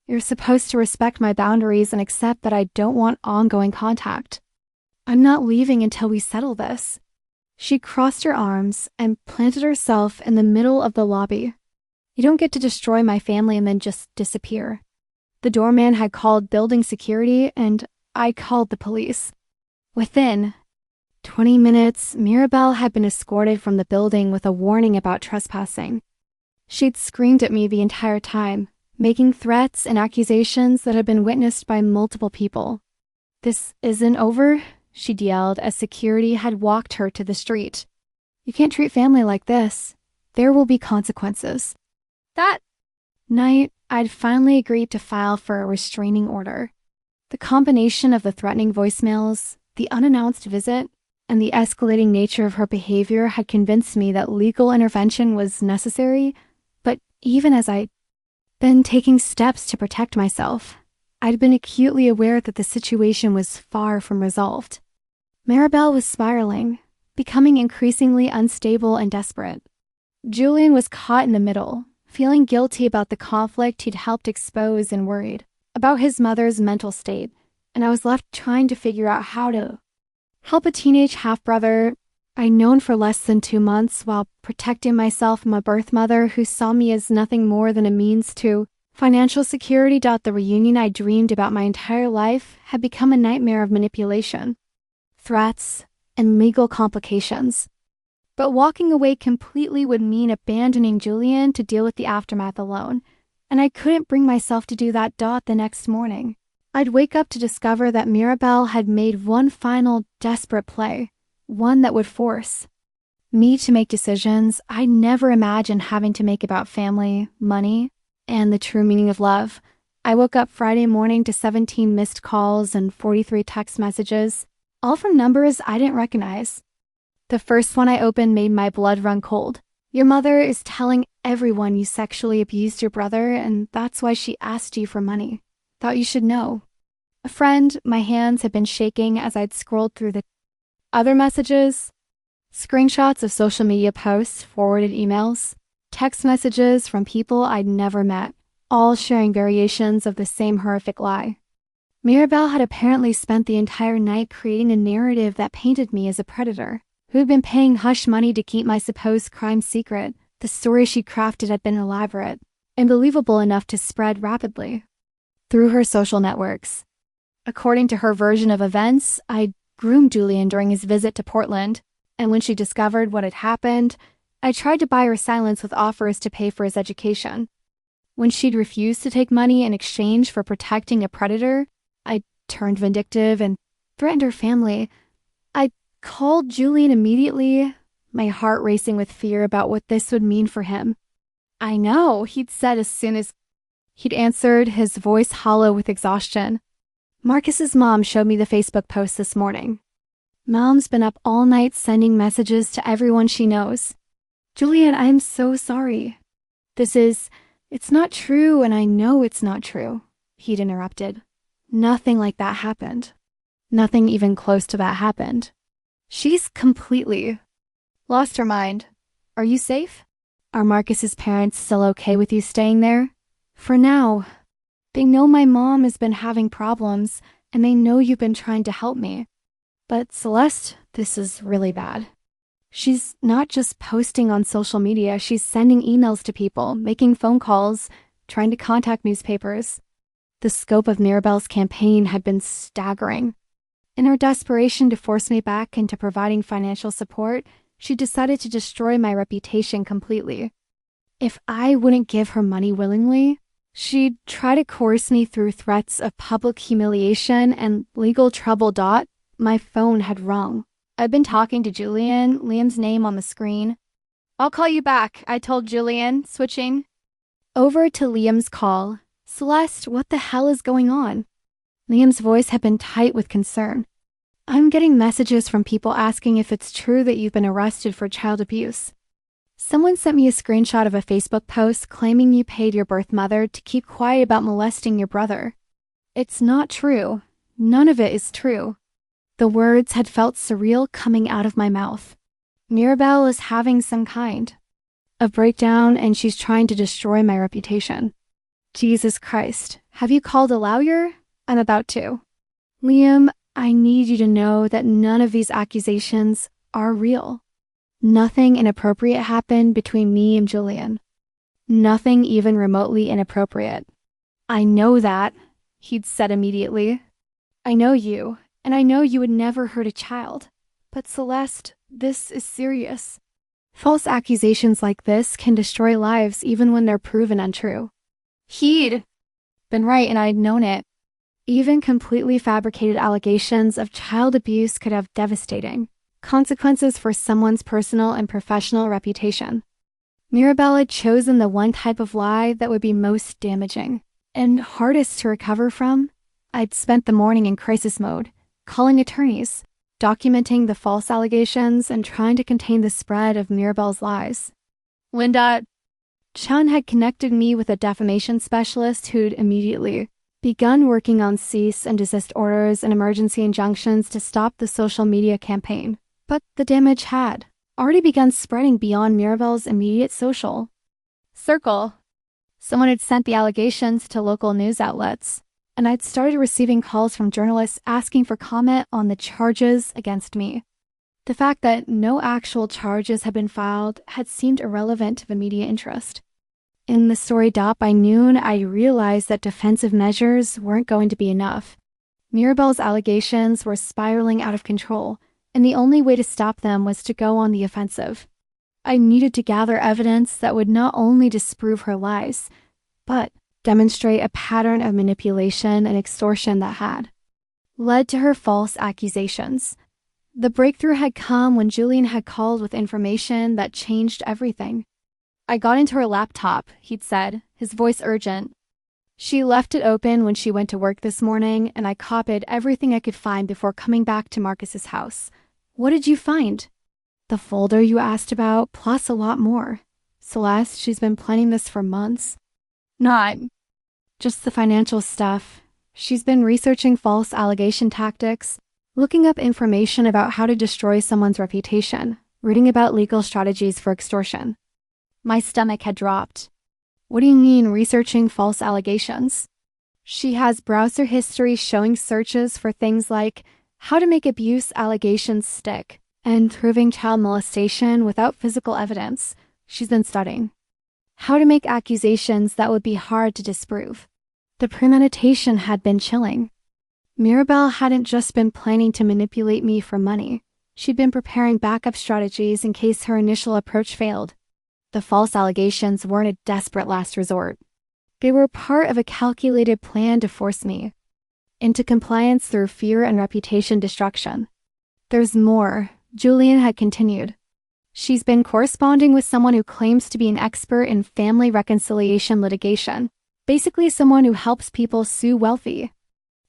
You're supposed to respect my boundaries and accept that I don't want ongoing contact. I'm not leaving until we settle this." She crossed her arms and planted herself in the middle of the lobby. "You don't get to destroy my family and then just disappear." The doorman had called building security and I called the police. Within 20 minutes, Mirabelle had been escorted from the building with a warning about trespassing. She'd screamed at me the entire time, making threats and accusations that had been witnessed by multiple people. "This isn't over," she'd yelled as security had walked her to the street. "You can't treat family like this. There will be consequences." That night, I'd finally agreed to file for a restraining order. The combination of the threatening voicemails, the unannounced visit, and the escalating nature of her behavior had convinced me that legal intervention was necessary, but even as I'd been taking steps to protect myself, I'd been acutely aware that the situation was far from resolved. Mirabelle was spiraling, becoming increasingly unstable and desperate. Julian was caught in the middle, feeling guilty about the conflict he'd helped expose and worried about his mother's mental state, and I was left trying to figure out how to help a teenage half-brother I'd known for less than 2 months while protecting myself from a birth mother who saw me as nothing more than a means to financial security. The reunion I dreamed about my entire life had become a nightmare of manipulation, threats, and legal complications. But walking away completely would mean abandoning Julian to deal with the aftermath alone, and I couldn't bring myself to do that. The next morning, I'd wake up to discover that Mirabelle had made one final desperate play, one that would force me to make decisions I never imagined having to make about family, money, and the true meaning of love. I woke up Friday morning to 17 missed calls and 43 text messages, all from numbers I didn't recognize. The first one I opened made my blood run cold. "Your mother is telling everyone you sexually abused your brother, and that's why she asked you for money. Thought you should know." A friend, my hands had been shaking as I'd scrolled through the other messages, screenshots of social media posts, forwarded emails, text messages from people I'd never met, all sharing variations of the same horrific lie. Mirabelle had apparently spent the entire night creating a narrative that painted me as a predator who had been paying hush money to keep my supposed crime secret. The story she crafted had been elaborate and believable enough to spread rapidly through her social networks. According to her version of events, I'd groomed Julian during his visit to Portland, and when she discovered what had happened, I tried to buy her silence with offers to pay for his education. When she'd refused to take money in exchange for protecting a predator, I turned vindictive and threatened her family. I called Julian immediately, my heart racing with fear about what this would mean for him. "I know," he'd said as soon as he'd answered, his voice hollow with exhaustion. "Marcus's mom showed me the Facebook post this morning. Mom's been up all night sending messages to everyone she knows. Julian, I'm so sorry. It's not true, and I know it's not true," he'd interrupted. "Nothing like that happened. Nothing even close to that happened. She's completely lost her mind. Are you safe? Are Marcus's parents still okay with you staying there? For now. They know my mom has been having problems, and they know you've been trying to help me. But Celeste, this is really bad. She's not just posting on social media, she's sending emails to people, making phone calls, trying to contact newspapers." The scope of Mirabelle's campaign had been staggering. In her desperation to force me back into providing financial support, she decided to destroy my reputation completely. If I wouldn't give her money willingly, she'd try to coerce me through threats of public humiliation and legal trouble. My phone had rung. I've been talking to Julian, Liam's name on the screen. I'll call you back, I told Julian, switching over to Liam's call. Celeste, what the hell is going on? Liam's voice had been tight with concern. I'm getting messages from people asking if it's true that you've been arrested for child abuse. Someone sent me a screenshot of a Facebook post claiming you paid your birth mother to keep quiet about molesting your brother. It's not true. None of it is true. The words had felt surreal coming out of my mouth. Mirabelle is having some kind of breakdown and she's trying to destroy my reputation. Jesus Christ, have you called a lawyer? I'm about to. Liam, I need you to know that none of these accusations are real. Nothing inappropriate happened between me and Julian. Nothing even remotely inappropriate. I know that, he'd said immediately. I know you, and I know you would never hurt a child. But Celeste, this is serious. False accusations like this can destroy lives even when they're proven untrue. He'd been right and I'd known it. Even completely fabricated allegations of child abuse could have devastating consequences for someone's personal and professional reputation. Mirabelle had chosen the one type of lie that would be most damaging and hardest to recover from. I'd spent the morning in crisis mode, calling attorneys, documenting the false allegations, and trying to contain the spread of Mirabelle's lies. Linda Chun had connected me with a defamation specialist who'd immediately begun working on cease and desist orders and emergency injunctions to stop the social media campaign. But the damage had already begun spreading beyond Mirabelle's immediate social circle. Someone had sent the allegations to local news outlets, and I'd started receiving calls from journalists asking for comment on the charges against me. The fact that no actual charges had been filed had seemed irrelevant to the media interest. In the story by noon, I realized that defensive measures weren't going to be enough. Mirabelle's allegations were spiraling out of control, and the only way to stop them was to go on the offensive. I needed to gather evidence that would not only disprove her lies, but demonstrate a pattern of manipulation and extortion that had led to her false accusations. The breakthrough had come when Julian had called with information that changed everything. I got into her laptop, he'd said, his voice urgent. She left it open when she went to work this morning, and I copied everything I could find before coming back to Marcus's house. What did you find? The folder you asked about, plus a lot more. Celeste, she's been planning this for months. Not just the financial stuff. She's been researching false allegation tactics, looking up information about how to destroy someone's reputation, reading about legal strategies for extortion. My stomach had dropped. What do you mean, researching false allegations? She has browser history showing searches for things like how to make abuse allegations stick and proving child molestation without physical evidence. She's been studying how to make accusations that would be hard to disprove. The premeditation had been chilling. Mirabelle hadn't just been planning to manipulate me for money. She'd been preparing backup strategies in case her initial approach failed. The false allegations weren't a desperate last resort. They were part of a calculated plan to force me into compliance through fear and reputation destruction. There's more, Julian had continued. She's been corresponding with someone who claims to be an expert in family reconciliation litigation, basically someone who helps people sue wealthy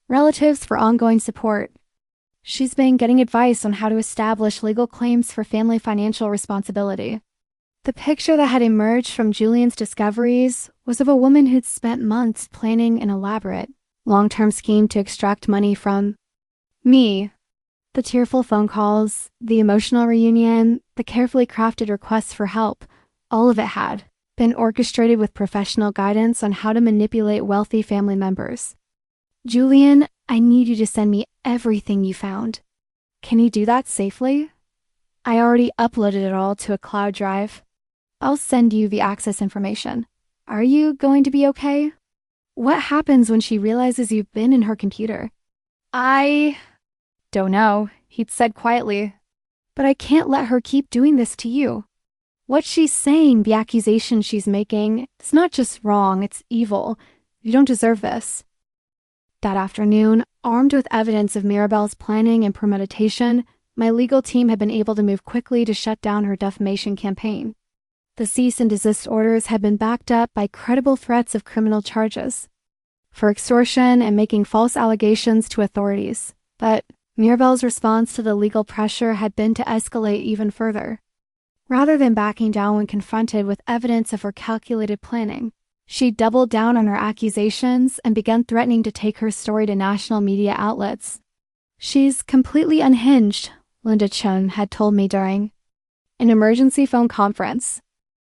relatives for ongoing support. She's been getting advice on how to establish legal claims for family financial responsibility. The picture that had emerged from Julian's discoveries was of a woman who'd spent months planning an elaborate, long-term scheme to extract money from me. The tearful phone calls, the emotional reunion, the carefully crafted requests for help, all of it had been orchestrated with professional guidance on how to manipulate wealthy family members. Julian, I need you to send me everything you found. Can you do that safely? I already uploaded it all to a cloud drive. I'll send you the access information. Are you going to be okay? What happens when she realizes you've been in her computer? I don't know, he'd said quietly. But I can't let her keep doing this to you. What she's saying, the accusation she's making, it's not just wrong, it's evil. You don't deserve this. That afternoon, armed with evidence of Mirabelle's planning and premeditation, My legal team had been able to move quickly to shut down her defamation campaign. The cease and desist orders had been backed up by credible threats of criminal charges for extortion and making false allegations to authorities. But Mirabelle's response to the legal pressure had been to escalate even further. Rather than backing down when confronted with evidence of her calculated planning, she doubled down on her accusations and began threatening to take her story to national media outlets. "She's completely unhinged," Linda Chun had told me during an emergency phone conference.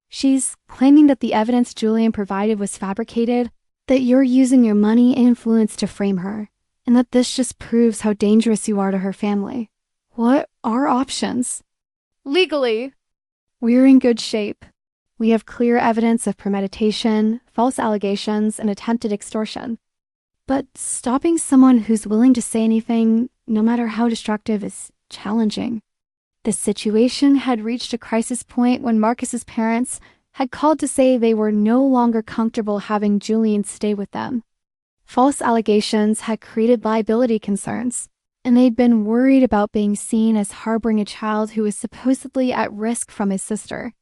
"She's claiming that the evidence Julian provided was fabricated, that you're using your money and influence to frame her, and that this just proves how dangerous you are to her family. What are options?" "Legally, we're in good shape. We have clear evidence of premeditation, false allegations, and attempted extortion. But stopping someone who's willing to say anything, no matter how destructive, is challenging." The situation had reached a crisis point when Marcus's parents had called to say they were no longer comfortable having Julian stay with them. False allegations had created liability concerns, and they'd been worried about being seen as harboring a child who was supposedly at risk from his sister.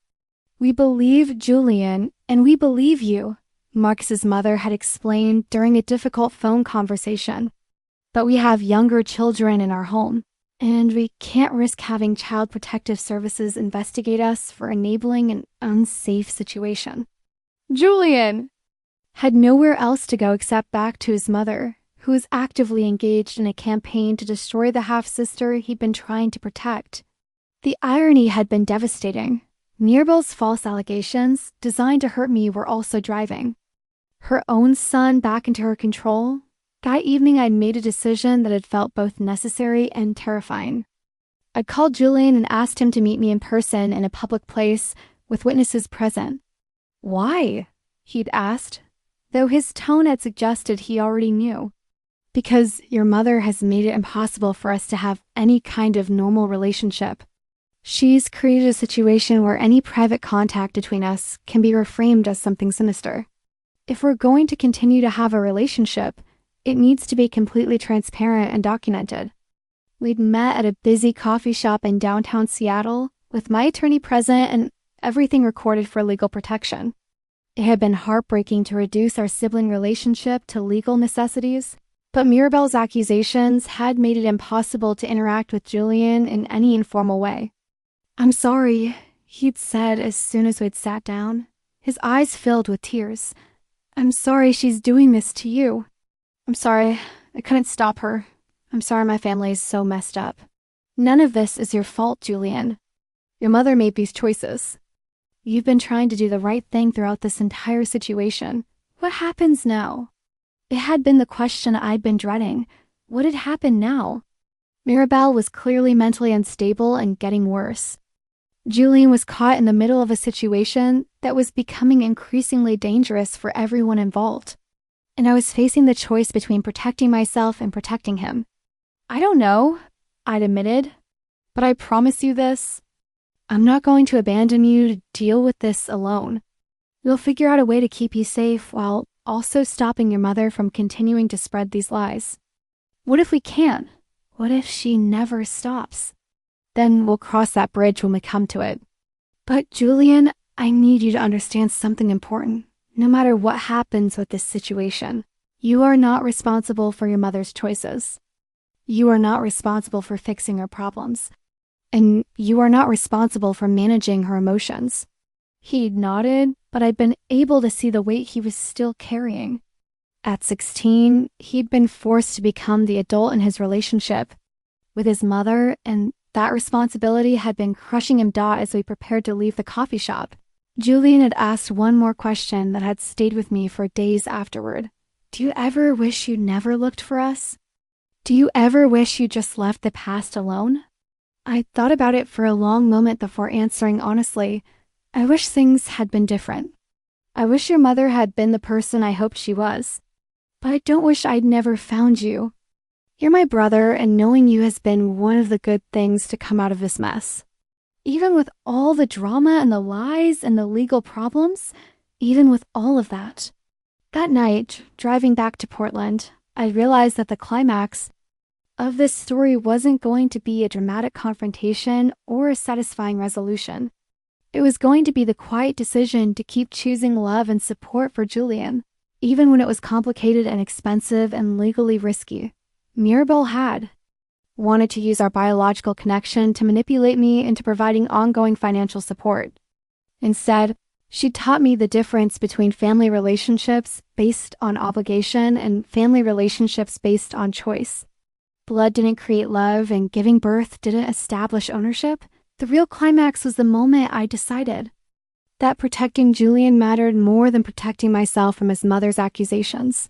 "We believe Julian, and we believe you," Marcus's mother had explained during a difficult phone conversation. "But we have younger children in our home, and we can't risk having Child Protective Services investigate us for enabling an unsafe situation." Julian had nowhere else to go except back to his mother, who was actively engaged in a campaign to destroy the half-sister he'd been trying to protect. The irony had been devastating. Mirabelle's false allegations, designed to hurt me, were also driving her own son back into her control. That evening, I'd made a decision that had felt both necessary and terrifying. I'd called Julian and asked him to meet me in person in a public place with witnesses present. "Why?" he'd asked, though his tone had suggested he already knew. "Because your mother has made it impossible for us to have any kind of normal relationship. She's created a situation where any private contact between us can be reframed as something sinister. If we're going to continue to have a relationship, it needs to be completely transparent and documented." We'd met at a busy coffee shop in downtown Seattle, with my attorney present and everything recorded for legal protection. It had been heartbreaking to reduce our sibling relationship to legal necessities, but Mirabelle's accusations had made it impossible to interact with Julian in any informal way. "I'm sorry," he'd said as soon as we'd sat down, his eyes filled with tears. "I'm sorry she's doing this to you. I'm sorry I couldn't stop her. I'm sorry my family is so messed up. None of this is your fault, Julian. Your mother made these choices. You've been trying to do the right thing throughout this entire situation. What happens now?" It had been the question I'd been dreading. What had happened now? Mirabelle was clearly mentally unstable and getting worse. Julian was caught in the middle of a situation that was becoming increasingly dangerous for everyone involved. And I was facing the choice between protecting myself and protecting him. "I don't know," I'd admitted, "but I promise you this. I'm not going to abandon you to deal with this alone. We'll figure out a way to keep you safe while also stopping your mother from continuing to spread these lies. What if we can't? What if she never stops? Then we'll cross that bridge when we come to it. But Julian, I need you to understand something important. No matter what happens with this situation, you are not responsible for your mother's choices. You are not responsible for fixing her problems. And you are not responsible for managing her emotions." He'd nodded, but I'd been able to see the weight he was still carrying. At 16, he'd been forced to become the adult in his relationship with his mother, and that responsibility had been crushing him as we prepared to leave the coffee shop. Julian had asked one more question that had stayed with me for days afterward. "Do you ever wish you'd never looked for us? Do you ever wish you just left the past alone?" I thought about it for a long moment before answering honestly. I wish things had been different. I wish your mother had been the person I hoped she was. But I don't wish I'd never found you. You're my brother, and knowing you has been one of the good things to come out of this mess. Even with all the drama and the lies and the legal problems, even with all of that. That night, driving back to Portland, I realized that the climax of this story wasn't going to be a dramatic confrontation or a satisfying resolution. It was going to be the quiet decision to keep choosing love and support for Julian, even when it was complicated and expensive and legally risky. Mirabel had wanted to use our biological connection to manipulate me into providing ongoing financial support. Instead, she taught me the difference between family relationships based on obligation and family relationships based on choice. Blood didn't create love, and giving birth didn't establish ownership. The real climax was the moment I decided that protecting Julian mattered more than protecting myself from his mother's accusations.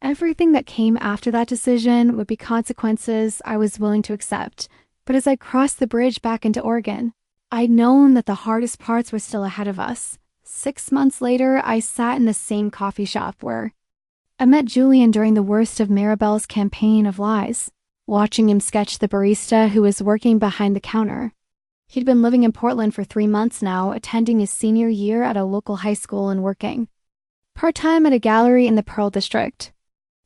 Everything that came after that decision would be consequences I was willing to accept, but as I crossed the bridge back into Oregon, I'd known that the hardest parts were still ahead of us. 6 months later, I sat in the same coffee shop where I met Julian during the worst of Mirabel's campaign of lies, watching him sketch the barista who was working behind the counter. He'd been living in Portland for 3 months now, attending his senior year at a local high school and working part-time at a gallery in the Pearl District.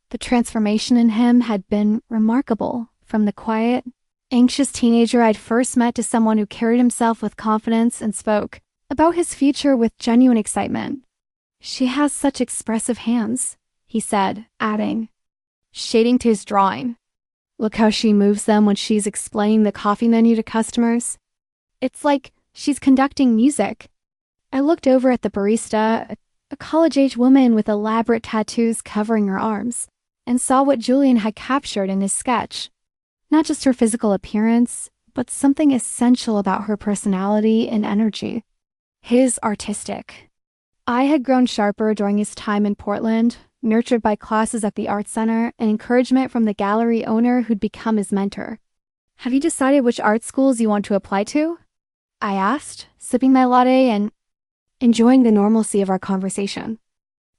The transformation in him had been remarkable, from the quiet, anxious teenager I'd first met to someone who carried himself with confidence and spoke about his future with genuine excitement. "She has such expressive hands," he said, adding, shading to his drawing. "Look how she moves them when she's explaining the coffee menu to customers. It's like she's conducting music." I looked over at the barista, a college-age woman with elaborate tattoos covering her arms, and saw what Julian had captured in his sketch. Not just her physical appearance, but something essential about her personality and energy. His artistic. I had grown sharper during his time in Portland, nurtured by classes at the Art Center and encouragement from the gallery owner who'd become his mentor. "Have you decided which art schools you want to apply to?" I asked, sipping my latte and enjoying the normalcy of our conversation.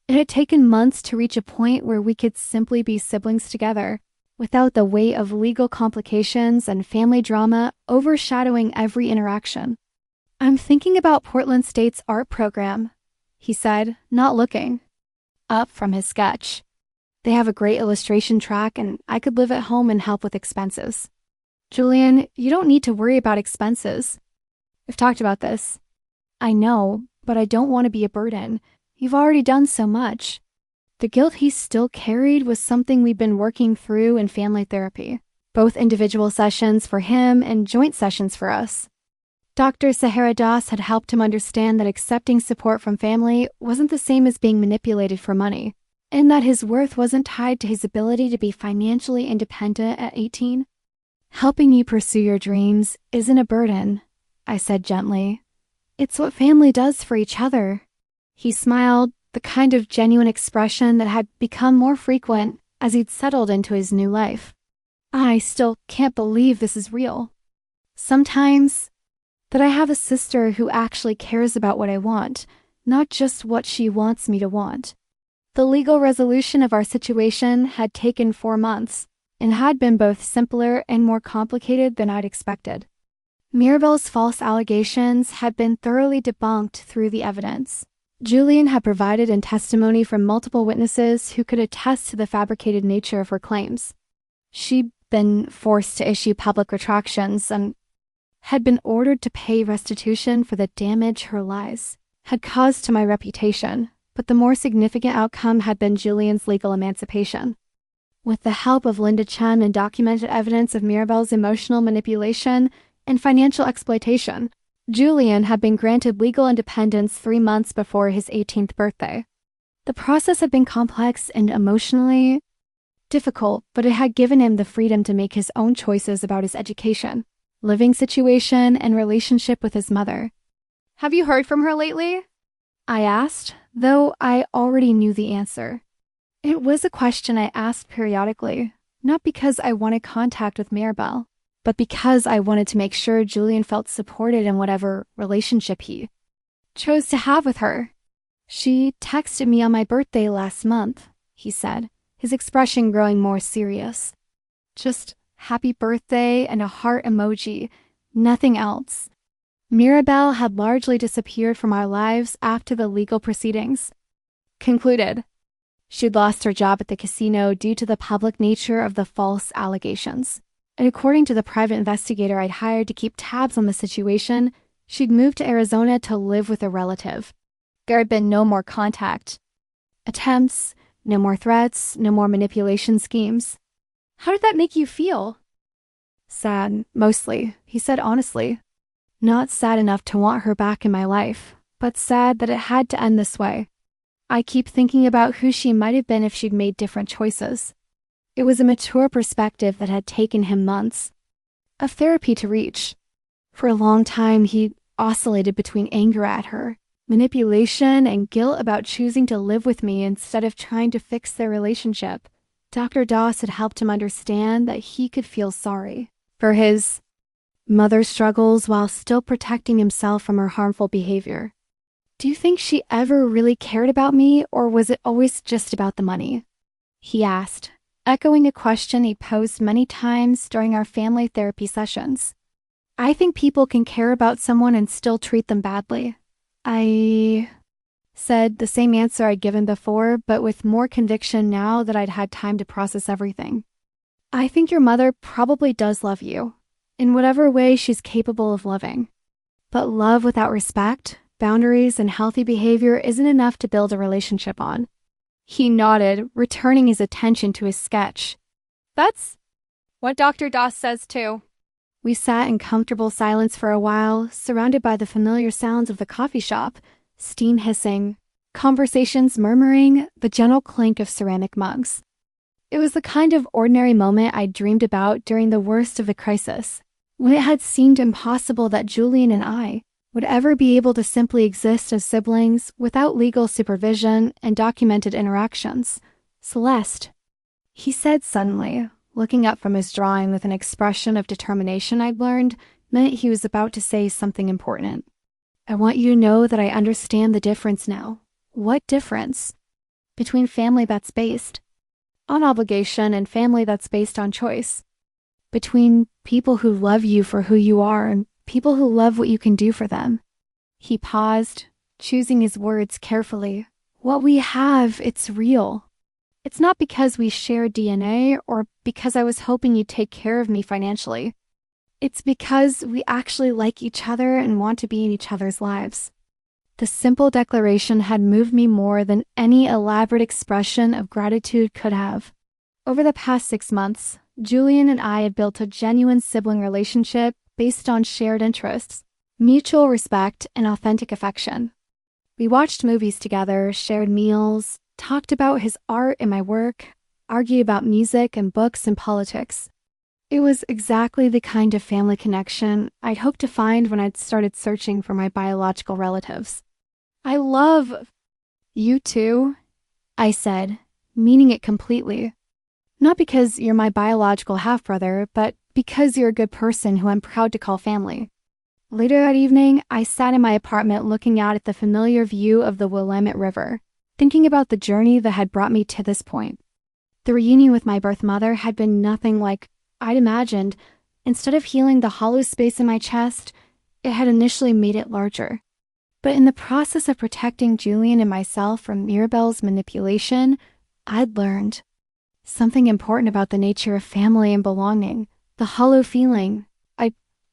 It had taken months to reach a point where we could simply be siblings together, without the weight of legal complications and family drama overshadowing every interaction. "I'm thinking about Portland State's art program," he said, not looking up from his sketch. "They have a great illustration track, and I could live at home and help with expenses." "Julian, you don't need to worry about expenses. We've talked about this." "I know, but I don't want to be a burden. You've already done so much." The guilt he still carried was something we'd been working through in family therapy, both individual sessions for him and joint sessions for us. Dr. Sahara Das had helped him understand that accepting support from family wasn't the same as being manipulated for money, and that his worth wasn't tied to his ability to be financially independent at 18. "Helping you pursue your dreams isn't a burden," I said gently. "It's what family does for each other." He smiled, the kind of genuine expression that had become more frequent as he'd settled into his new life. "I still can't believe this is real. Sometimes, that I have a sister who actually cares about what I want, not just what she wants me to want." The legal resolution of our situation had taken 4 months and had been both simpler and more complicated than I'd expected. Mirabel's false allegations had been thoroughly debunked through the evidence. Julian had provided in testimony from multiple witnesses who could attest to the fabricated nature of her claims. She'd been forced to issue public retractions and had been ordered to pay restitution for the damage her lies had caused to my reputation, but the more significant outcome had been Julian's legal emancipation. With the help of Linda Chen and documented evidence of Mirabel's emotional manipulation and financial exploitation, Julian had been granted legal independence 3 months before his 18th birthday. The process had been complex and emotionally difficult, but it had given him the freedom to make his own choices about his education, living situation, and relationship with his mother. "Have you heard from her lately?" I asked, though I already knew the answer. It was a question I asked periodically, not because I wanted contact with Mirabel, but because I wanted to make sure Julian felt supported in whatever relationship he chose to have with her. "She texted me on my birthday last month," he said, his expression growing more serious. "Just happy birthday and a heart emoji, nothing else." Mirabel had largely disappeared from our lives after the legal proceedings concluded. She'd lost her job at the casino due to the public nature of the false allegations. And according to the private investigator I'd hired to keep tabs on the situation, she'd moved to Arizona to live with a relative. There had been no more contact attempts, no more threats, no more manipulation schemes. How did that make you feel? Sad, mostly, he said honestly. Not sad enough to want her back in my life, but sad that it had to end this way. I keep thinking about who she might have been if she'd made different choices. It was a mature perspective that had taken him months of therapy to reach. For a long time, he oscillated between anger at her, manipulation, and guilt about choosing to live with me instead of trying to fix their relationship. Dr. Doss had helped him understand that he could feel sorry for his mother's struggles while still protecting himself from her harmful behavior. Do you think she ever really cared about me, or was it always just about the money? He asked, echoing a question he posed many times during our family therapy sessions. I think people can care about someone and still treat them badly. I said the same answer I'd given before, but with more conviction now that I'd had time to process everything. I think your mother probably does love you, in whatever way she's capable of loving. But love without respect, boundaries, and healthy behavior isn't enough to build a relationship on. He nodded, returning his attention to his sketch. That's what Dr. Doss says too. We sat in comfortable silence for a while, surrounded by the familiar sounds of the coffee shop, steam hissing, conversations murmuring, the gentle clink of ceramic mugs. It was the kind of ordinary moment I'd dreamed about during the worst of the crisis, when it had seemed impossible that Julian and I would ever be able to simply exist as siblings without legal supervision and documented interactions. Celeste, he said suddenly, looking up from his drawing with an expression of determination I'd learned meant he was about to say something important. I want you to know that I understand the difference now. What difference? Between family that's based on obligation and family that's based on choice. Between people who love you for who you are and people who love what you can do for them. He paused, choosing his words carefully. What we have, it's real. It's not because we share DNA or because I was hoping you'd take care of me financially. It's because we actually like each other and want to be in each other's lives. The simple declaration had moved me more than any elaborate expression of gratitude could have. Over the past 6 months, Julian and I had built a genuine sibling relationship based on shared interests, mutual respect, and authentic affection. We watched movies together, shared meals, talked about his art and my work, argued about music and books and politics. It was exactly the kind of family connection I'd hoped to find when I'd started searching for my biological relatives. I love you too, I said, meaning it completely. Not because you're my biological half-brother, but because you're a good person who I'm proud to call family. Later that evening, I sat in my apartment looking out at the familiar view of the Willamette River, thinking about the journey that had brought me to this point. The reunion with my birth mother had been nothing like I'd imagined. Instead of healing the hollow space in my chest, it had initially made it larger. But in the process of protecting Julian and myself from Mirabelle's manipulation, I'd learned something important about the nature of family and belonging. The hollow feeling I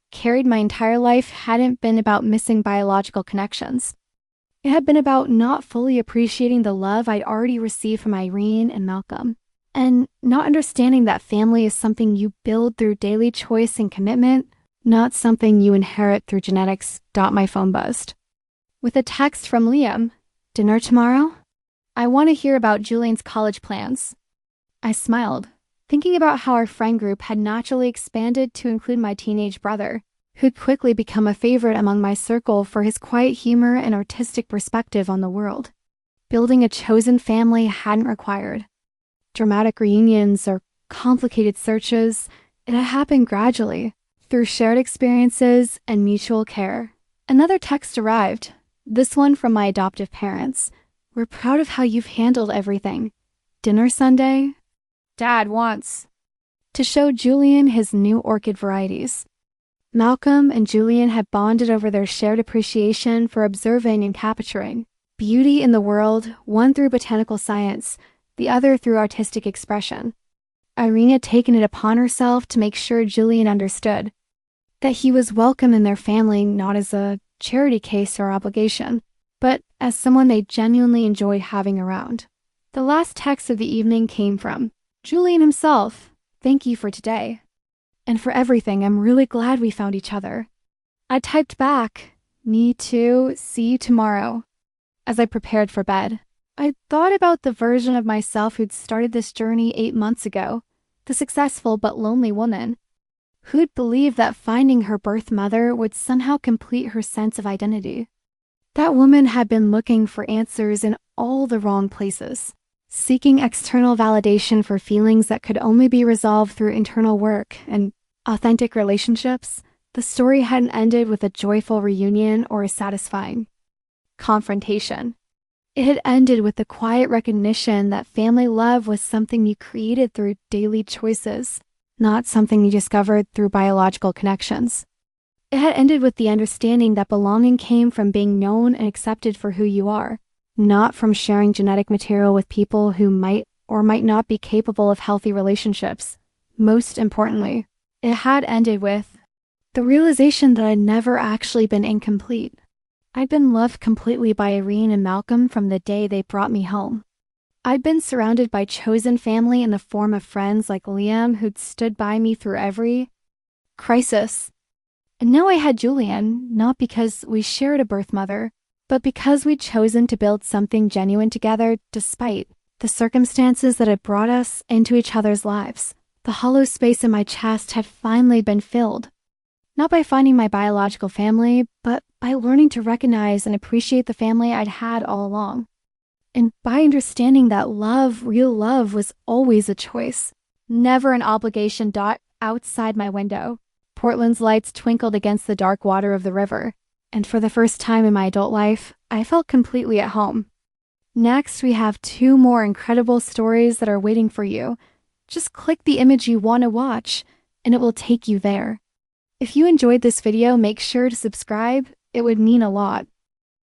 carried my entire life hadn't been about missing biological connections. It had been about not fully appreciating the love I'd already received from Irene and Malcolm, and not understanding that family is something you build through daily choice and commitment, not something you inherit through genetics. My phone buzzed with a text from Liam. Dinner tomorrow? I want to hear about Julian's college plans. I smiled, thinking about how our friend group had naturally expanded to include my teenage brother, who'd quickly become a favorite among my circle for his quiet humor and artistic perspective on the world. Building a chosen family hadn't required dramatic reunions or complicated searches. It had happened gradually, through shared experiences and mutual care. Another text arrived, this one from my adoptive parents. We're proud of how you've handled everything. Dinner Sunday? Dad wants to show Julian his new orchid varieties. Malcolm and Julian had bonded over their shared appreciation for observing and capturing beauty in the world, one through botanical science, the other through artistic expression. Irene had taken it upon herself to make sure Julian understood that he was welcome in their family not as a charity case or obligation, but as someone they genuinely enjoyed having around. The last text of the evening came from Julian himself. "Thank you for today. And for everything. I'm really glad we found each other." I typed back, "Me too, see you tomorrow," as I prepared for bed. I thought about the version of myself who'd started this journey 8 months ago, the successful but lonely woman. Who'd believe that finding her birth mother would somehow complete her sense of identity? That woman had been looking for answers in all the wrong places, seeking external validation for feelings that could only be resolved through internal work and authentic relationships. The story hadn't ended with a joyful reunion or a satisfying confrontation. It had ended with the quiet recognition that family love was something you created through daily choices, not something you discovered through biological connections. It had ended with the understanding that belonging came from being known and accepted for who you are, not from sharing genetic material with people who might or might not be capable of healthy relationships. Most importantly, it had ended with the realization that I'd never actually been incomplete. I'd been loved completely by Irene and Malcolm from the day they brought me home. I'd been surrounded by chosen family in the form of friends like Liam who'd stood by me through every crisis. And now I had Julian, not because we shared a birth mother, but because we'd chosen to build something genuine together despite the circumstances that had brought us into each other's lives. The hollow space in my chest had finally been filled. Not by finding my biological family, but by learning to recognize and appreciate the family I'd had all along. And by understanding that love, real love, was always a choice, never an obligation. Outside my window, Portland's lights twinkled against the dark water of the river, and for the first time in my adult life, I felt completely at home. Next, we have 2 more incredible stories that are waiting for you. Just click the image you want to watch, and it will take you there. If you enjoyed this video, make sure to subscribe. It would mean a lot.